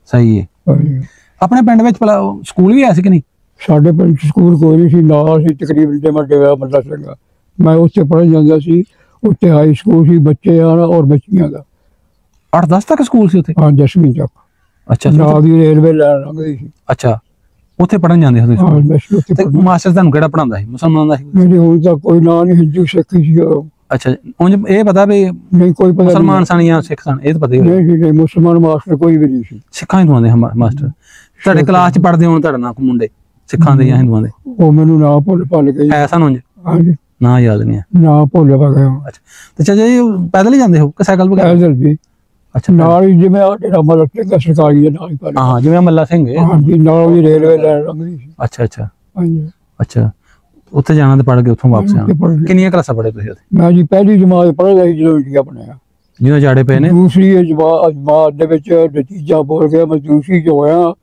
ਸਹੀ ਹੈ। ਹਾਂਜੀ। ਆਪਣੇ ਪਿੰਡ ਵਿੱਚ ਭਲਾ ਸਕੂਲ ਵੀ ਹੈ ਸੀ ਕਿ ਨਹੀਂ? ਸਾਡੇ ਪਿੰਡ ਸਕੂਲ ਕੋਈ ਨਹੀਂ ਸੀ, ਨਾਲ ਸੀ ਤਕਰੀਬਨ ਜੇ ਵੱਡੇ ਹੋਇਆ ਬੰਦਾ ਸਿੰਘਾ। ਮੈਂ ਉੱਥੇ ਪੜ੍ਹਨ ਜਾਂਦਾ ਸੀ। ਉੱਥੇ ਹਾਈ ਸਕੂਲ ਸੀ ਬੱਚਿਆਂ ਦਾ ਔਰ ਬੱਚੀਆਂ ਦਾ। 8-10 ਤੱਕ ਸਕੂਲ ਸੀ ਉੱਥੇ? ਹਾਂ 10ਵੀਂ ਤੱਕ। ਅੱਛਾ। ਨਾਲ ਦੀ ਰੇਲਵੇ ਲਾਈਨ ਲੰਘਦੀ ਸੀ। ਅੱਛਾ, ਉੱਥੇ ਪੜਨ ਜਾਂਦੇ ਹੁੰਦੇ ਹਾਂ ਸੀ? ਬਸ ਉੱਥੇ ਤੇ ਮਾਸਟਰ ਤੁਹਾਨੂੰ ਕਿਹੜਾ ਪੜਾਉਂਦਾ ਸੀ? ਮੁਸਲਮਾਨ ਦਾ ਸੀ? ਮੇਰੇ ਹੁਣ ਤੱਕ ਕੋਈ ਨਾਂ ਨਹੀਂ, ਹਿੰਦੂ ਸਿੱਖ ਸੀ ਉਹ। ਅੱਛਾ, ਉਂਝ ਇਹ ਪਤਾ ਵੀ ਨਹੀਂ ਕੋਈ ਪਤਾ ਮੁਸਲਮਾਨ ਸਨ ਜਾਂ ਸਿੱਖ ਸਨ, ਇਹ ਤਾਂ ਪਤਾ ਹੀ ਹੋਇਆ? ਨਹੀਂ ਮੁਸਲਮਾਨ ਮਾਸਟਰ ਕੋਈ ਵੀ ਨਹੀਂ ਸੀ। ਸਿੱਖਾਂ ਹਿੰਦੂਆਂ ਦੇ ਮਾਸਟਰ ਤੁਹਾਡੇ ਕਲਾਸ ਚ ਪੜਦੇ ਹੋਣ ਤੁਹਾਡੇ ਨਾਲ ਕੋਈ ਮੁੰਡੇ ਸਿੱਖਾਂ ਦੇ ਜਾਂ ਹਿੰਦੂਆਂ ਦੇ? ਉਹ ਮੈਨੂੰ ਨਾਂ ਭੁੱਲ ਗਏ। ਐ ਸਨ ਉਂਝ? ਹਾਂਜੀ। ਨਾਂ ਯਾਦ ਨਹੀਂ ਹੈ? ਨਾਂ ਭੁੱਲ ਗਏ। ਅੱਛਾ। ਤੇ ਚਾਚਾ ਜੀ ਪੈਦਲ ਹੀ ਜਾਂਦੇ ਹੋ ਕਿ ਸਾਈਕਲ ਵਗੈਰਾ? ਪੈਦਲ ਜੀ। ਅੱਛਾ। ਨਾਲ ਹੀ ਜਿਵੇਂ ਡੇਰਾ ਮੱਲਾ ਸਿੰਘ ਸਰਕਾਰੀ ਦੇ ਨਾਲ ਹੀ ਪੜ੍ਹੇ। ਹਾਂ ਜਿਵੇਂ ਮੱਲਾ ਸਿੰਘ ਹੈ। ਹਾਂਜੀ, ਨਾਲ ਹੀ ਰੇਲਵੇ ਲਾਈਨ ਲੰਘਦੀ ਸੀ। ਅੱਛਾ ਅੱਛਾ। ਹਾਂਜੀ। ਅੱਛਾ, ਉੱਥੇ ਜਾਣਾ ਤੇ ਪੜ੍ਹ ਕੇ ਉੱਥੋਂ ਵਾਪਸ ਆਉਣਾ। ਕਿੰਨੀਆਂ ਕਲਾਸਾਂ ਪੜ੍ਹੇ ਤੁਸੀਂ ਉੱਥੇ? ਮੈਂ ਜੀ ਪਹਿਲੀ ਜਮਾਤ ਪੜ੍ਹਦਾ ਸੀ ਜਦੋਂ ਇੰਡੀਆ ਬਣਿਆ। ਜਿਹਨਾਂ ਜਾੜੇ ਪਏ ਨੇ? ਦੂਸਰੀ ਜਮਾਤ ਦੇ ਵਿੱਚ ਨਤੀਜਾ ਬੋਲ ਗਿਆ, ਮੈਂ ਦੂਸਰੀ ਚ ਹੋਇਆ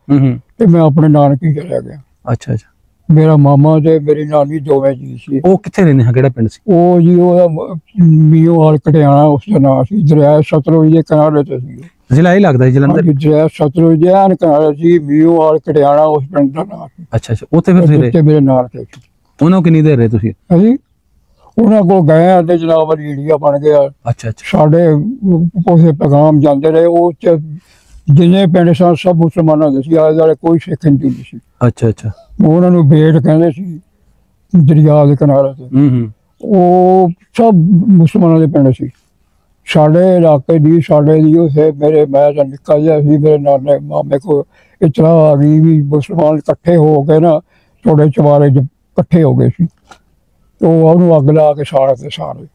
ਤੇ ਮੈਂ ਆਪਣੇ ਨਾਨਕੀ ਚਲਿਆ ਗਿਆ। ਅੱਛਾ ਅੱਛਾ। ਮੇਰਾ ਮਾਮਾ ਤੇ ਮੇਰੀ ਨਾਨੀ ਦੋਵੇਂ ਜੀ ਸੀ। ਉਹ ਕਿੱਥੇ ਰਹਿੰਦੇ ਹਾਂ, ਕਿਹੜਾ ਪਿੰਡ ਸੀ? ਉਹ ਜੀ ਉਹਦਾ ਮੀਓਵਾਲ ਕਟਿਆਣਾ ਉਸ ਦਾ ਨਾਂ ਸੀ। ਦਰਿਆ ਸਤਲੁਜ ਦੇ ਕਿਨਾਰੇ ਤੇ ਸੀ। ਜ਼ਿਲ੍ਹਾ ਹੀ ਲੱਗਦਾ ਜਲੰਧਰ? ਦਰਿਆ ਸਤਲੁਜ ਦੇ ਕਿਨਾਰੇ ਸੀ, ਮੀਓਵਾਲ ਕਟਿਆਣਾ ਉਸ ਪਿੰਡ ਦਾ ਨਾਂ ਸੀ। ਅੱਛਾ ਅੱਛਾ। ਉੱਥੇ ਫਿਰ ਤੁਸੀਂ ਰਹੇ? ਮੇਰੇ ਨਾਨਕੇ ਸੀ। ਉਹਨਾਂ ਕਿੰਨੀ ਦੇਰ ਰਹੇ ਤੁਸੀਂ? ਹਾਂਜੀ, ਉਹਨਾਂ ਕੋਲ ਗਏ ਤੇ ਜਨਾਬ ਰੀੜੀਆ ਬਣ ਗਿਆ। ਅੱਛਾ ਅੱਛਾ। ਸਾਡੇ ਉਸੇ ਪੈਗਾਮ ਜਾਂਦੇ ਰਹੇ। ਉਹ ਚ ਜਿੰਨੇ ਪਿੰਡ ਸਨ ਸਭ ਮੁਸਲਮਾਨਾਂ ਦੇ ਸੀ, ਆਲੇ ਦੁਆਲੇ ਕੋਈ ਸਿੱਖ ਹਿੰਦੂ ਨਹੀਂ ਸੀ। ਅੱਛਾ ਅੱਛਾ। ਉਹਨਾਂ ਨੂੰ ਬੇਟ ਕਹਿੰਦੇ ਸੀ ਦਰਿਆ ਦੇ ਕਿਨਾਰੇ ਤੇ। ਉਹ ਸਭ ਮੁਸਲਮਾਨਾਂ ਦੇ ਪਿੰਡ ਸੀ। ਸਾਡੇ ਇਲਾਕੇ ਦੀ ਸਾਡੇ ਦੀ ਉਸੇ ਮੇਰੇ ਮੈਂ ਤਾਂ ਨਿੱਕਾ ਜਿਹਾ ਸੀ, ਮੇਰੇ ਨਾਨੇ ਮਾਮੇ ਕੋਲ ਇਤਲਾਹ ਆ ਗਈ ਵੀ ਮੁਸਲਮਾਨ ਇਕੱਠੇ ਹੋ ਕੇ ਨਾ ਥੋੜੇ ਚਵਾਰੇ ਚ ਇਕੱਠੇ ਹੋ ਗਏ ਸੀ। ਉਹ ਉਹਨੂੰ ਅੱਗ ਲਾ ਕੇ ਸਾੜੇ ਸਾਰੇ।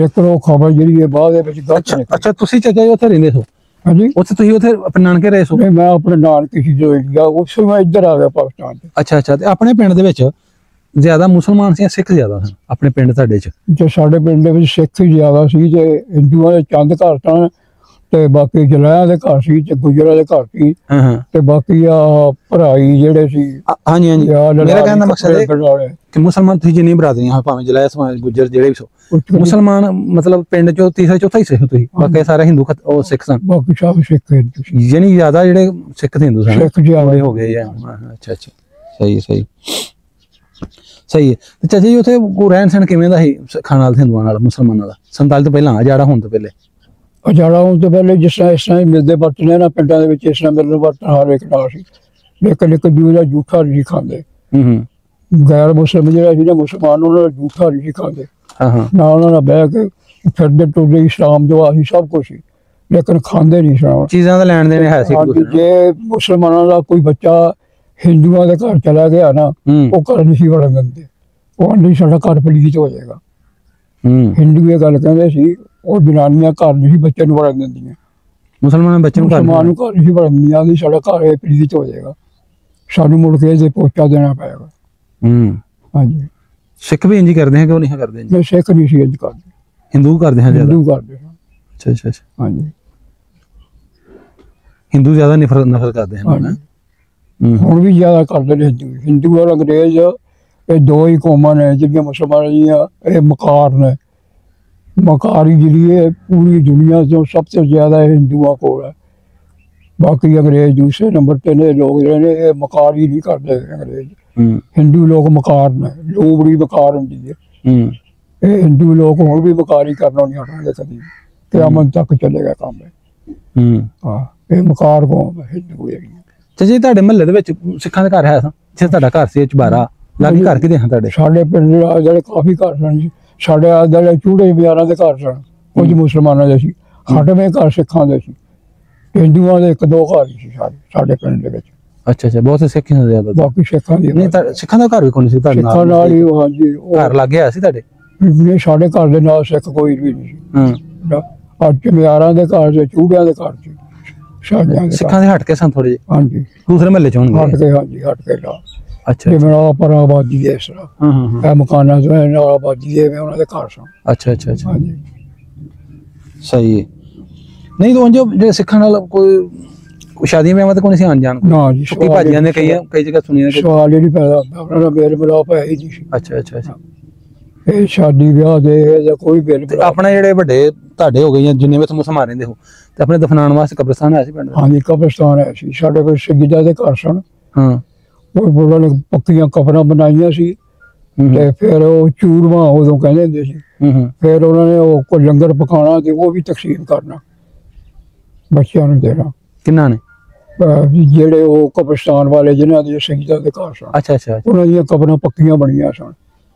ਇੱਕ ਉਹ ਖਬਰ ਜਿਹੜੀ ਹੈ ਬਾਅਦ ਦੇ ਵਿੱਚ ਗਲਤ ਨਿਕਲੀ। ਅੱਛਾ, ਤੁਸੀਂ ਚਾਚਾ ਜੀ ਉੱਥੇ ਰਹਿੰਦੇ ਸੋ? ਹਾਂਜੀ। ਉੱਥੇ ਤੁਸੀਂ ਉੱਥੇ ਆਪਣੇ ਨਾਨਕੇ ਰਹੇ ਸੋ? ਮੈਂ ਆਪਣੇ ਨਾਨਕੇ ਸੀ ਜੋ ਇੰਡੀਆ, ਉਸ ਮੈਂ ਇੱਧਰ ਆ ਗਿਆ ਪਾਕਿਸਤਾਨ ਚ। ਅੱਛਾ ਅੱਛਾ। ਤੇ ਆਪਣੇ ਪਿੰਡ ਦੇ ਵਿੱਚ ਜ਼ਿਆਦਾ ਮੁਸਲਮਾਨ ਸੀ ਜਾਂ ਸਿੱਖ ਜ਼ਿਆਦਾ ਸਨ ਆਪਣੇ ਪਿੰਡ ਤੁਹਾਡੇ ਚ? ਜੇ ਸਾਡੇ ਪਿੰਡ ਦੇ ਵਿੱਚ ਸਿੱਖ ਹੀ ਜ਼ਿਆਦਾ ਸੀ ਤੇ ਹਿੰਦੂਆਂ ਦੇ ਚੰਦ ਘਰ ਸਨ ਤੇ ਬਾਕੀ ਜਲਾਇਆਂ ਦੇ ਘਰ ਸੀ ਤੇ ਗੁਜਰਾਂ ਦੇ ਘਰ ਸੀ। ਤੇ ਬਾਕੀ ਆ ਭਰਾਈ ਜਿਹੜੇ ਸੀ। ਹਾਂਜੀ ਹਾਂਜੀ। ਮੇਰਾ ਕਹਿਣ ਦਾ ਮਕਸਦ ਹੈ ਕਿ ਮੁਸਲਮਾਨ ਤੁਸੀਂ ਜਿੰਨੀ ਬਰਾਦਰੀਆਂ ਭਾਵੇਂ ਜਲਾਇਆ ਸਮਾਜ ਗੁਜਰ ਜਿਹੜੇ ਵੀ ਸੋ, ਮੁਸਲਮਾਨ ਮਤਲਬ ਪਿੰਡ ਚੋਂ ਤੀਸਰਾ ਚੌਥਾ ਹਿੱਸੇ ਹੋ ਤੁਸੀਂ? ਬਾਕੀ ਸਾਰੇ ਹਿੰਦੂ ਉਹ ਸਿੱਖ ਸਨ? ਬਾਕੀ ਸਭ ਸਿੱਖ ਹਿੰਦੂ ਸੀ। ਯਾਨੀ ਜ਼ਿਆਦਾ ਜਿਹੜੇ ਸਿੱਖ ਤੇ ਹਿੰਦੂ ਸਨ? ਸਿੱਖ ਜ਼ਿਆਦਾ ਹੋ ਗਏ। ਅੱਛਾ ਅੱਛਾ। ਸਹੀ ਸਹੀ ਸਹੀ ਹੈ। ਤੇ ਚਾਚਾ ਜੀ ਉੱਥੇ ਰਹਿਣ ਸਹਿਣ ਕਿਵੇਂ ਦਾ ਸੀ ਸਿੱਖਾਂ ਨਾਲ ਹਿੰਦੂਆਂ ਨਾਲ ਮੁਸਲਮਾਨਾਂ ਦਾ 47 ਤੋਂ ਪਹਿਲਾਂ, ਅਜਾੜਾ ਹੋਣ ਤੋਂ ਪਹਿਲੇ? ਅਜਾੜਾ ਹੋਣ ਤੋਂ ਪਹਿਲੇ ਜਿਸ ਤਰ੍ਹਾਂ ਇਸ ਤਰ੍ਹਾਂ ਮਿਲਦੇ ਵਰਤਨੇ ਨਾ ਪਿੰਡਾਂ ਦੇ ਵਿੱਚ, ਇਸ ਤਰ੍ਹਾਂ ਮਿਲਣ ਵਰਤਨ ਹਰ ਇੱਕ ਨਾਲ ਸੀ। ਲੇਕਿਨ ਇੱਕ ਦੂਜੇ ਦਾ ਜੂਠਾ ਨਹੀਂ ਖਾਂਦੇ। ਗੈਰ ਮੁਸਲਮ ਜਿਹੜਾ ਸੀ ਨਾ ਮੁਸਲਮਾਨ, ਉਹਨਾਂ ਦਾ ਜੂਠਾ ਨਹੀਂ ਖਾਂਦੇ। ਨਾ ਉਹਨਾਂ ਨਾਲ ਬਹਿ ਕੇ ਫਿਰਦੇ ਟੁਰਦੇ ਇਸਲਾਮ ਜੋ ਆਹੀ ਸਭ ਕੁਛ ਸੀ, ਲੇਕਿਨ ਖਾਂਦੇ ਨਹੀਂ ਇਸਲਾਮ। ਚੀਜ਼ਾਂ ਦਾ ਲੈਣ ਦੇਣ ਹੈ ਸੀ? ਜੇ ਮੁਸਲਮਾਨਾਂ ਦਾ ਕੋਈ ਬੱਚਾ ਹਿੰਦੂਆਂ ਦੇ ਘਰ ਚਲਾ ਗਿਆ ਨਾ, ਉਹ ਘਰ ਨਹੀਂ ਵੜਨ ਦਿੰਦੇ। ਉਹ ਆਂਦੇ ਸਾਡਾ ਘਰ ਪਲੀਤ ਹੋ ਜਾਏਗਾ। ਹਿੰਦੂ ਇਹ ਗੱਲ ਕਹਿੰਦੇ ਸੀ, ਉਹ ਜਨਾਨੀਆਂ ਘਰ ਨਹੀਂ ਬੱਚੇ ਨੂੰ ਵੜਨ ਦਿੰਦੀਆਂ। ਮੁਸਲਮਾਨ ਬੱਚੇ ਨੂੰ ਮੁਸਲਮਾਨ ਨੂੰ ਘਰ ਨਹੀਂ ਵੜਨ ਦਿੰਦੀਆਂ, ਵੀ ਸਾਡਾ ਘਰ ਪਲੀਤ ਹੋ ਜਾਏਗਾ, ਸਾਨੂੰ ਮੁੜ ਕੇ ਇਹਦੇ ਪੋਚਾ ਦੇਣਾ ਪਏਗਾ। ਹਾਂਜੀ। ਸਿੱਖ ਵੀ ਇੰਜ ਕਰਦੇ ਹੈ ਕਿ ਉਹ ਨਹੀਂ ਕਰਦੇ? ਨਹੀਂ, ਸਿੱਖ ਨਹੀਂ ਸੀ ਇੰਜ ਕਰਦੇ, ਹਿੰਦੂ ਕਰਦੇ ਹਾਂ? ਹਿੰਦੂ ਕਰਦੇ ਹਾਂ। ਅੱਛਾ ਅੱਛਾ ਅੱਛਾ। ਹਾਂਜੀ। ਹਿੰਦੂ ਜ਼ਿਆਦਾ ਨਫ਼ਰਤ ਕਰਦੇ ਹਨ। ਹੁਣ ਵੀ ਜ਼ਿਆਦਾ ਕਰਦੇ ਨੇ ਹਿੰਦੂ ਔਰ ਅੰਗਰੇਜ਼, ਇਹ ਦੋ ਹੀ ਕੌਮਾਂ ਨੇ ਜਿਹੜੀਆਂ ਮੁਸਲਮਾਨਾਂ ਦੀਆਂ ਇਹ ਮਕਾਰ ਨੇ। ਮਕਾਰੀ ਜਿਹੜੀ ਹੈ ਪੂਰੀ ਦੁਨੀਆ ਤੋਂ ਸਭ ਤੋਂ ਜ਼ਿਆਦਾ ਹਿੰਦੂਆਂ ਕੋਲ ਹੈ। ਬਾਕੀ ਅੰਗਰੇਜ਼ ਦੂਸਰੇ ਨੰਬਰ ਤੇ ਨੇ ਲੋਕ ਜਿਹੜੇ ਨੇ, ਇਹ ਮਕਾਰ ਹੀ ਨਹੀਂ ਕਰਦੇ ਅੰਗਰੇਜ਼। ਹਿੰਦੂ ਲੋਕ ਮਕਾਰ ਨੇ, ਲੋਬੜੀ ਮਕਾਰ ਹੁੰਦੀ ਹੈ। ਇਹ ਹਿੰਦੂ ਲੋਕ ਹੁਣ ਵੀ ਮਕਾਰੀ ਕਰਨਾ ਨਹੀਂ ਹਟਣਗੇ ਕਦੀ, ਕਿਆਮਤ ਤੱਕ ਚੱਲੇਗਾ ਕੰਮ ਹੈ। ਹਾਂ, ਇਹ ਮਕਾਰ ਕੌਮ ਹੈ ਹਿੰਦੂ ਜਿਹੜੀ। ਤੇ ਜੀ ਤੁਹਾਡੇ ਮਹੱਲੇ ਦੇ ਵਿੱਚ ਸਿੱਖਾਂ ਦੇ ਘਰ ਹੈ ਜਿੱਥੇ ਤੁਹਾਡਾ ਘਰ ਸੀ ਚੁਬਾਰਾ ਲਾਗੇ, ਘਰ ਕਿਹਦੇ ਹਨ ਤੁਹਾਡੇ? ਸਾਡੇ ਪਿੰਡ ਦੇ ਆਲੇ ਕਾਫੀ ਘਰ ਸਨ ਜੀ। ਸਾਡੇ ਆਲੇ ਚੂੜੇ ਬਾਜ਼ਾਰਾਂ ਦੇ ਘਰ ਸਨ, ਕੁਝ ਮੁਸਲਮਾਨਾਂ ਦੇ ਸੀ, 8ਵੇਂ ਘਰ ਸਿੱਖਾਂ ਦੇ ਸੀ, ਹਿੰਦੂਆਂ ਦੇ 1-2 ਘਰ ਸੀ ਸਾਡੇ ਪਿੰਡ ਦੇ ਵਿੱਚ। ਅੱਛਾ ਅੱਛਾ, ਬਹੁਤ ਸਿੱਖ ਹੀ ਜ਼ਿਆਦਾ। ਬਾਕੀ ਸਿੱਖਾਂ ਦੀ ਨਹੀਂ, ਸਿੱਖਾਂ ਦਾ ਘਰ ਵੀ ਕੋਈ ਸੀ ਤੁਹਾਡੇ ਨਾਲ? ਸਿੱਖਾਂ ਨਾਲ ਹੀ, ਹਾਂਜੀ, ਘਰ ਲੱਗ ਗਿਆ ਸੀ ਤੁਹਾਡੇ? ਨਹੀਂ, ਸਾਡੇ ਘਰ ਦੇ ਨਾਲ ਸਿੱਖ ਕੋਈ ਵੀ ਨਹੀਂ ਸੀ। ਅੱਜ ਬਾਜ਼ਾਰਾਂ ਦੇ ਘਰ ਤੇ ਚੂੜਿਆਂ ਦੇ ਘਰ ਸੀ ਸਾਡੇ। ਸਿੱਖਾਂ ਦੇ ਹਟ ਕੇ ਸਨ ਥੋੜੇ ਜਿਹੇ? ਹਾਂਜੀ, ਦੂਸਰੇ ਮਹੱਲੇ ਚ ਹੋਣਗੇ? ਹਟ ਕੇ, ਹਾਂਜੀ, ਹਟ ਕੇ ਨਾਲ। ਅੱਛਾ, ਜਿਵੇਂ ਨਾਲ ਪਰ ਆਬਾਦੀ ਹੈ ਇਸ ਤਰ੍ਹਾਂ, ਇਹ ਮਕਾਨਾਂ ਤੋਂ ਨਾਲ ਆਬਾਦੀ ਹੈ, ਉਹਨਾਂ ਦੇ ਘਰ ਸਨ। ਅੱਛਾ ਅੱਛਾ ਅੱਛਾ, ਹਾਂਜੀ, ਸਹੀ ਹੈ। ਨਹੀਂ ਤਾਂ ਜਿਹੜੇ ਸਿੱਖਾਂ ਨਾਲ ਕੋਈ ਸ਼ਾਦੀਆਂ ਵਿਆਹਾਂ ਤੇ ਕੋਈ ਨਹੀਂ ਸੀ ਆਉਣ ਜਾਣ? ਨਾ ਜੀ, ਸੁੱਕੀ ਭਾਜੀਆਂ ਨੇ ਕਈ ਜਗ੍ਹਾ ਸੁਣੀਆਂ ਨੇ। ਸਵਾਲ ਹੀ ਨਹੀਂ ਪੈਦਾ ਹੁੰਦਾ, ਉਹਨਾਂ ਦਾ ਮੇਲ ਮਿਲਾਪ ਹੈ ਹੀ ਨਹੀਂ ਸੀ। ਅੱਛਾ ਅੱਛਾ ਅੱਛਾ, ਇਹ ਸ਼ਾਦੀ ਵਿਆਹ ਦੇ ਜਾਂ ਕੋਈ ਮੇਲ ਮਿਲਾਪ। ਆਪਣੇ ਜਿਹੜੇ ਵੱਡੇ ਤੁਹਾਡੇ ਹੋ ਗਏ ਜਾਂ ਜਿੰਨੇ ਵੀ ਮੁਸਲਮਾਨ ਰਹਿੰਦੇ ਹੋ, ਤੇ ਆਪਣੇ ਦਫਨਾਉਣ ਵਾਸਤੇ ਕਬਰਸਤਾਨ ਹੈ ਸੀ ਪਿੰਡ? ਹਾਂਜੀ, ਕਬਰਸਤਾਨ ਹੈ ਸੀ ਸਾਡੇ ਕੋਲ, ਸ਼ਹੀਦਾਂ ਦੇ ਘਰ ਸਨ। ਹਾਂ, ਉਹਨਾਂ ਨੇ ਪੱਕੀਆਂ ਕਬਰਾਂ ਬਣਾਈਆਂ ਸੀ, ਤੇ ਫਿਰ ਉਹ ਚੂਰਮਾ ਉਦੋਂ ਕਹਿੰਦੇ ਹੁੰਦੇ ਸੀ। ਫਿਰ ਉਹਨਾਂ ਨੇ ਉਹ ਕੋਈ ਲੰਗਰ ਪਕਾਉਣਾ ਤੇ ਉਹ ਵੀ ਤਕਸੀਮ ਕਰਨਾ, ਬੱਚਿਆਂ ਨੂੰ ਦੇਣਾ। ਕਿੰਨਾ ਨੇ? ਜਿਹੜੇ ਉਹ ਕਬਰਸਤਾਨ ਵਾਲੇ ਜਿਨ੍ਹਾਂ ਦੇ ਸ਼ਹੀਦਾਂ ਦੇ ਘਰ ਸਨ। ਅੱਛਾ ਅੱਛਾ, ਉਹਨਾਂ ਦੀਆਂ ਕਬਰਾਂ ਪੱਕੀਆਂ ਬਣੀਆਂ ਸਨ,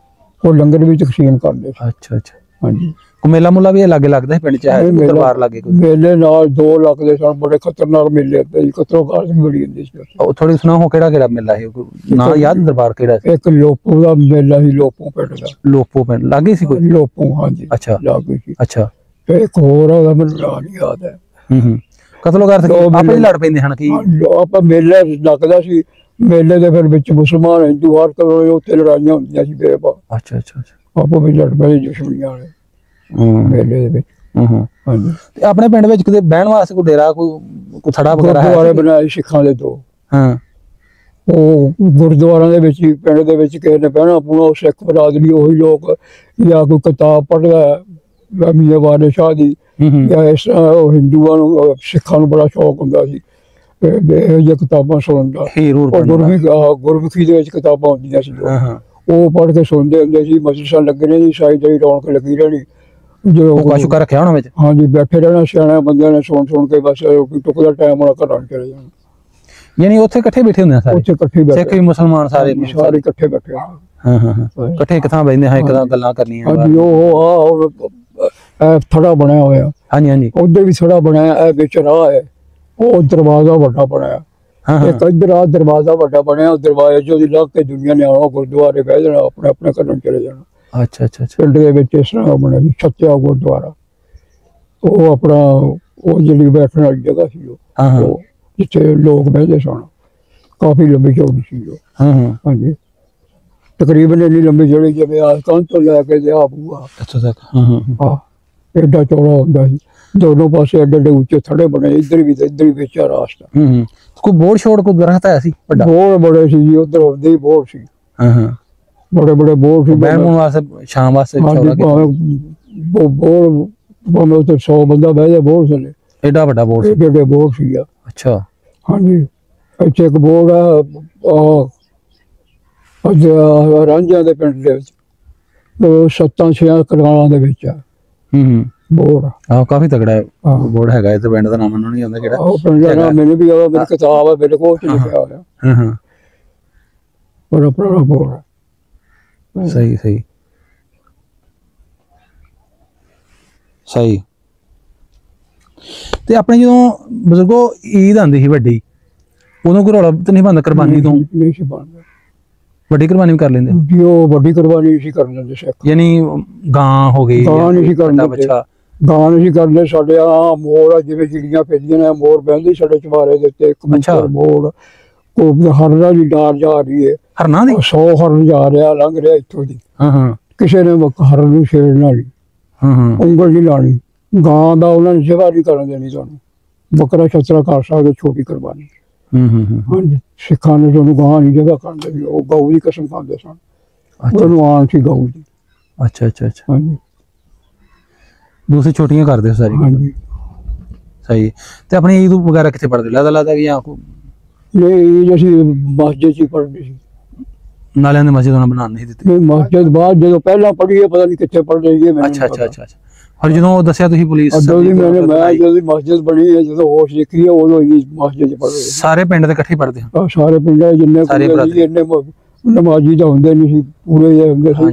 ਉਹ ਲੰਗਰ ਵੀ ਤਕਸੀਮ ਕਰਦੇ ਸੀ। ਅੱਛਾ ਅੱਛਾ, ਹਾਂਜੀ। ਕੋਈ ਮੇਲਾ ਮੁੱਲਾ ਵੀ ਲੱਗੇ ਲੱਗਦਾ ਸੀ ਪਿੰਡ ਚ? ਹੈ ਦਰਬਾਰ ਲੱਗੇ ਕੋਈ? ਮੇਲੇ ਨਾਲ 2 ਲੱਖ ਦੇ ਸਨ, ਬੜੇ ਖਤਰਨਾਕ ਮੇਲੇ ਹੁੰਦੇ ਸੀ, ਕਤਰੋਗਾਰ ਵੀ ਬੜੀ ਹੁੰਦੀ ਸੀ। ਉਹ ਥੋੜੀ ਸੁਣਾਓ ਕਿਹੜਾ ਕਿਹੜਾ ਮੇਲਾ ਸੀ, ਨਾਂ ਯਾਦ? ਦਰਬਾਰ ਕਿਹੜਾ ਸੀ? ਇੱਕ ਲੋਪੋ ਦਾ ਮੇਲਾ ਸੀ, ਲੋਪੋ ਪਿੰਡ ਦਾ। ਲੋਪੋ ਪਿੰਡ ਲਾਗੇ ਸੀ ਕੋਈ? ਲੋਪੋ, ਹਾਂਜੀ। ਅੱਛਾ, ਲਾਗੇ ਸੀ। ਅੱਛਾ, ਤੇ ਇੱਕ ਹੋਰ ਉਹਦਾ ਮੈਨੂੰ ਨਾਂ ਨਹੀਂ ਯਾਦ ਹੈ। ਕਤਲੋਗਾਰ ਆਪੇ ਲੜ ਪੈਂਦੇ ਹਨ ਕੀ? ਆਪਾਂ ਮੇਲੇ ਲੱਗਦਾ ਸੀ, ਮੇਲੇ ਦੇ ਫਿਰ ਵਿੱਚ ਮੁਸਲਮਾਨ ਹਿੰਦੂ ਹਰ ਕੋਲ ਉੱਥੇ ਲੜਾਈਆਂ ਹੁੰਦੀਆਂ ਸੀ ਬੇਬਾ। ਅੱਛਾ ਅੱਛਾ ਅੱਛਾ, ਆਪੋ ਵੀ ਲੜ ਪਏ ਦੁਸ਼ਮਣੀਆਂ ਵਾਲੇ ਮੇਲੇ ਦੇ ਵਿੱਚ। ਹਾਂਜੀ। ਤੇ ਆਪਣੇ ਪਿੰਡ ਵਿੱਚ ਕਿਤੇ ਬਹਿਣ ਵਾਸਤੇ ਕੋਈ ਡੇਰਾ, ਕੋਈ ਥੜਾ ਵਗੈਰਾ ਹੈ? ਗੁਰਦੁਆਰੇ ਬਣਾਏ ਸਿੱਖਾਂ ਦੇ 2। ਹਾਂ, ਉਹ ਗੁਰਦੁਆਰਿਆਂ ਦੇ ਵਿੱਚ ਹੀ, ਪਿੰਡ ਦੇ ਵਿੱਚ ਕਿਸੇ ਨੇ ਬਹਿਣਾ ਪੂਣਾ, ਉਹ ਸਿੱਖ ਬਰਾਦਰੀ ਉਹੀ ਲੋਕ, ਜਾਂ ਕੋਈ ਕਿਤਾਬ ਪੜ੍ਹਦਾ ਮੀਆਂ ਵਾਲੇ ਸ਼ਾਹ ਦੀ, ਜਾਂ ਇਸ ਤਰ੍ਹਾਂ ਉਹ ਹਿੰਦੂਆਂ ਨੂੰ, ਸਿੱਖਾਂ ਨੂੰ ਬੜਾ ਸ਼ੌਕ ਹੁੰਦਾ ਸੀ ਇਹੋ ਜਿਹੀਆਂ ਕਿਤਾਬਾਂ ਸੁਣਨ ਦਾ। ਗੁਰਮੁਖੀ ਦੇ ਵਿੱਚ ਕਿਤਾਬਾਂ ਹੁੰਦੀਆਂ ਸੀ, ਉਹ ਪੜ੍ਹ ਕੇ ਸੁਣਦੇ ਹੁੰਦੇ ਸੀ। ਮਜਲਿਸਾਂ ਲੱਗੇ ਨੇ ਜੀ, ਸਾਰੀ ਜਿਹੜੀ ਰੌਣਕ ਲੱਗੀ ਰਹਿਣੀ। ਜੋ ਸ਼ੁਕਰ ਰੱਖਿਆ ਹੋਣਾ ਵਿੱਚ? ਹਾਂਜੀ, ਬੈਠੇ ਰਹਿਣਾ ਸਿਆਣਿਆਂ ਬੰਦਿਆਂ ਨੇ, ਸੁਣ ਕੇ ਬਸ ਰੋਟੀ ਟੁੱਕ ਦਾ ਟਾਈਮ ਹੋਣਾ, ਘਰਾਂ ਨੂੰ ਚਲੇ ਜਾਣਾ। ਯਾਨੀ ਉੱਥੇ ਇਕੱਠੇ ਬੈਠੇ ਹੁੰਦੇ ਆ ਸਾਰੇ? ਉੱਥੇ ਇਕੱਠੇ ਬੈਠੇ, ਸਿੱਖ ਵੀ ਮੁਸਲਮਾਨ ਸਾਰੇ ਇਕੱਠੇ ਬੈਠੇ। ਹਾਂ ਹਾਂ ਹਾਂ, ਇਕੱਠੇ ਇੱਕ ਥਾਂ ਬੈਠਦੇ ਹਾਂ, ਇੱਕ ਥਾਂ ਗੱਲਾਂ ਕਰਨੀਆਂ। ਹਾਂਜੀ, ਉਹ ਥੜਾ ਬਣਿਆ ਹੋਇਆ। ਹਾਂਜੀ ਹਾਂਜੀ, ਉੱਧਰ ਵੀ ਥੜਾ ਬਣਾਇਆ, ਇਹ ਵਿੱਚ ਰਾਹ ਹੈ, ਉਹ ਦਰਵਾਜ਼ਾ ਵੱਡਾ ਬਣਾਇਆ। ਇੱਕ ਇੱਧਰ ਆ ਦਰਵਾਜ਼ਾ ਵੱਡਾ ਬਣਿਆ, ਦਰਵਾਜ਼ੇ ਚੋਂ ਦੀ ਲੱਗ ਕੇ ਦੁਨੀਆ ਨੇ ਆਉਣਾ, ਗੁਰਦੁਆਰੇ ਬਹਿ ਜਾਣਾ, ਆਪਣੇ ਆਪਣੇ ਘਰਾਂ ਚਲੇ ਜਾਣਾ। ਅੱਛਾ ਅੱਛਾ, ਪਿੰਡ ਦੇ ਵਿੱਚ ਇਸ ਤਰ੍ਹਾਂ ਬਣਿਆ ਜੀ, ਛੱਤਿਆ ਗੁਰਦੁਆਰਾ। ਉਹ ਆਪਣਾ ਉਹ ਜਿਹੜੀ ਬੈਠਣ ਵਾਲੀ ਜਗ੍ਹਾ ਸੀ, ਉਹ ਜਿੱਥੇ ਲੋਕ ਬਹਿੰਦੇ ਸਨ, ਕਾਫੀ ਲੰਬੀ ਚੌੜੀ ਸੀ ਉਹ। ਹਾਂਜੀ, ਤਕਰੀਬਨ ਇੰਨੀ ਲੰਬੀ ਚੌੜੀ ਜਿਵੇਂ ਆ ਕੰਧ ਤੋਂ ਲੈ ਕੇ ਆ ਬੂਆ ਇੱਥੋਂ ਤੱਕ। ਹਾਂ, ਏਡਾ ਚੌੜਾ ਹੁੰਦਾ ਸੀ, ਦੋਨੋਂ ਪਾਸੇ ਏਡੇ ਏਡੇ ਉੱਚੇ ਥੜੇ ਬਣੇ, ਇੱਧਰ ਵੀ ਤੇ ਇੱਧਰ ਵੀ ਵਿੱਚ ਆ ਰਾਸਤਾ। ਕੋਈ ਬੋਰਡ ਛੋੜ ਕੋਈ ਦਰਖਤ ਹੈ ਸੀ ਵੱਡਾ? ਬੋਰਡ ਬੜੇ ਸੀ ਜੀ, ਉੱਧਰ ਹੁੰਦੇ ਹੀ ਬੋਰਡ ਸੀ, ਬੜੇ ਬੜੇ ਬੋਰਡ ਸੀ। ਬਹਿਣ ਵਾਸਤੇ, ਸ਼ਾਮ ਵਾਸਤੇ ਬੋਰਡ ਭਾਵੇਂ ਉੱਥੇ 100 ਬੰਦਾ ਬਹਿ ਜਾ, ਬੋਰਡ ਥੱਲੇ ਏਡਾ ਵੱਡਾ ਬੋਰਡ ਸੀ? ਏਡੇ ਬੋਰਡ ਸੀ। ਅੱਛਾ, ਹਾਂਜੀ। ਇੱਥੇ ਇੱਕ ਬੋਰਡ ਆ ਰਾਂਝਿਆਂ ਦੇ ਪਿੰਡ ਦੇ ਵਿੱਚ, 7-6 ਕਨਾਲਾਂ ਦੇ ਵਿੱਚ ਆ ਬੋਰਡ। ਆਹ ਕਾਫੀ ਤਗੜਾ ਬੋਰਡ ਹੈਗਾ। ਇਹ ਪਿੰਡ ਦਾ ਨਾਮ ਮੈਨੂੰ ਨਹੀਂ ਆਉਂਦਾ ਕਿਹੜਾ। ਉਹ ਪਿੰਡ ਦਾ ਨਾਮ ਮੈਨੂੰ ਵੀ ਆਉਂਦਾ, ਮੇਰੀ ਕਿਤਾਬ ਹੈ ਮੇਰੇ ਕੋਲ, ਲਿਖਿਆ ਹੋਇਆ। ਬੜਾ ਪੁਰਾਣਾ ਬੋਰਡ ਹੈ। ਸਹੀ ਸਹੀ ਸਹੀ। ਤੇ ਆਪਣੇ ਜਦੋਂ ਬਜ਼ੁਰਗੋ ਈਦ ਆਉਂਦੀ ਸੀ ਵੱਡੀ, ਉਦੋਂ ਕੋਈ ਰੌਲਾ ਤਾਂ ਨਹੀਂ ਬੰਦਾ ਕੁਰਬਾਨੀ ਤੋਂ? ਨਹੀਂ ਸੀ ਬਣਦਾ। ਵੱਡੀ ਕੁਰਬਾਨੀ ਵੀ ਕਰ ਲੈਂਦੇ ਜੀ? ਉਹ ਵੱਡੀ ਕੁਰਬਾਨੀ ਸੀ ਕਰ ਲੈਂਦੇ ਸਿੱਖ। ਯਾਨੀ ਗਾਂ ਹੋ ਗਈ? ਗਾਂ ਨਹੀਂ ਸੀ ਕਰਦੇ, ਬੱਚਾ ਗਾਂ ਨਹੀਂ ਸੀ ਕਰਦੇ। ਸਾਡੇ ਆ ਮੋਰ, ਜਿਵੇਂ ਚਿੜੀਆਂ ਪੈਂਦੀਆਂ ਨੇ, ਮੋਰ ਬਹਿੰਦੇ ਸਾਡੇ ਚੁਬਾਰੇ ਦੇ ਉੱਤੇ, ਇੱਕ ਮੋਰ ਕੋਈ ਹਰਨਾ ਦੀ ਡਾਰ ਜਾ ਰਹੀ ਹੈ, ਹਰਨਾ ਦੀ 100 ਹਰਨ ਜਾ ਰਿਹਾ, ਲੰਘ ਰਿਹਾ ਇੱਥੋਂ ਦੀ। ਕਿਸੇ ਨੇ ਹਰਨ ਨੂੰ ਛੇੜਨਾ ਨਹੀਂ, ਉਂਗਲ ਨਹੀਂ ਲਾਣੀ। ਗਾਂ ਦਾ ਉਹਨਾਂ ਨੇ ਜਗ੍ਹਾ ਨਹੀਂ ਕਰਨ ਦੇਣੀ ਤੁਹਾਨੂੰ। ਬੱਕਰਾ ਛਤਰਾ ਕਰ ਸਕਦੇ, ਛੋਟੀ ਕੁਰਬਾਨੀ। ਹਾਂਜੀ ਸਿੱਖਾਂ ਨੇ ਤੁਹਾਨੂੰ ਗਾਂ ਨਹੀਂ ਜਗ੍ਹਾ ਕਰਦੇ ਸੀ, ਉਹ ਗਊ ਦੀ ਕਸਮ ਖਾਂਦੇ ਸਨ, ਉਹਨੂੰ ਆਣ ਸੀ ਗਊ ਦੀ। ਅੱਛਾ ਅੱਛਾ ਅੱਛਾ, ਹਾਂਜੀ ਦੂਸਰੀ ਛੋਟੀਆਂ ਕਰਦੇ ਹੋ ਸਾਰੀ। ਹਾਂਜੀ ਸਹੀ। ਤੇ ਆਪਣੀ ਈਦ ਵਗੈਰਾ ਕਿੱਥੇ ਪੜ੍ਹਦੇ, ਲੱਗਦਾ ਕਿ ਜਾਂ ਇਹ ਅਸੀਂ ਮਸਜਿਦ 'ਚ ਹੀ ਪੜ੍ਹਦੇ ਸੀ। ਨਾਲਿਆਂ ਦੀ ਮਸਜਿਦ ਉਹਨਾਂ ਬਣਾਉਣ ਨਹੀਂ ਦਿੱਤੀ? ਨਹੀਂ ਮਸਜਿਦ ਬਾਅਦ ਜਦੋਂ ਪਹਿਲਾਂ ਪੜ੍ਹੀ ਹੈ, ਪਤਾ ਨਹੀਂ ਕਿੱਥੇ ਪੜ੍ਹਦੇ ਸੀ ਮੈਨੂੰ। ਅੱਛਾ ਅੱਛਾ ਅੱਛਾ ਅੱਛਾ। ਔਰ ਜਦੋਂ ਉਹ ਦੱਸਿਆ ਤੁਸੀਂ ਪੁਲਿਸ ਜਦੋਂ ਦੀ ਮੈਂ ਜਦੋਂ ਮਸਜਿਦ ਬਣੀ ਹੈ, ਜਦੋਂ ਹੋਸ਼ ਦੇਖੀ ਹੈ, ਉਦੋਂ ਹੀ ਮਸਜਿਦ 'ਚ ਪੜ੍ਹਦੇ। ਸਾਰੇ ਪਿੰਡ ਦੇ ਇਕੱਠੇ ਪੜ੍ਹਦੇ ਹੋ? ਸਾਰੇ ਪਿੰਡਾਂ ਜਿੰਨੇ ਇੰਨੇ ਨਮਾਜ਼ੀ ਤਾਂ ਹੁੰਦੇ ਨਹੀਂ ਸੀ, ਪੂਰੇ ਜਿਹੇ ਹੁੰਦੇ ਸੀ।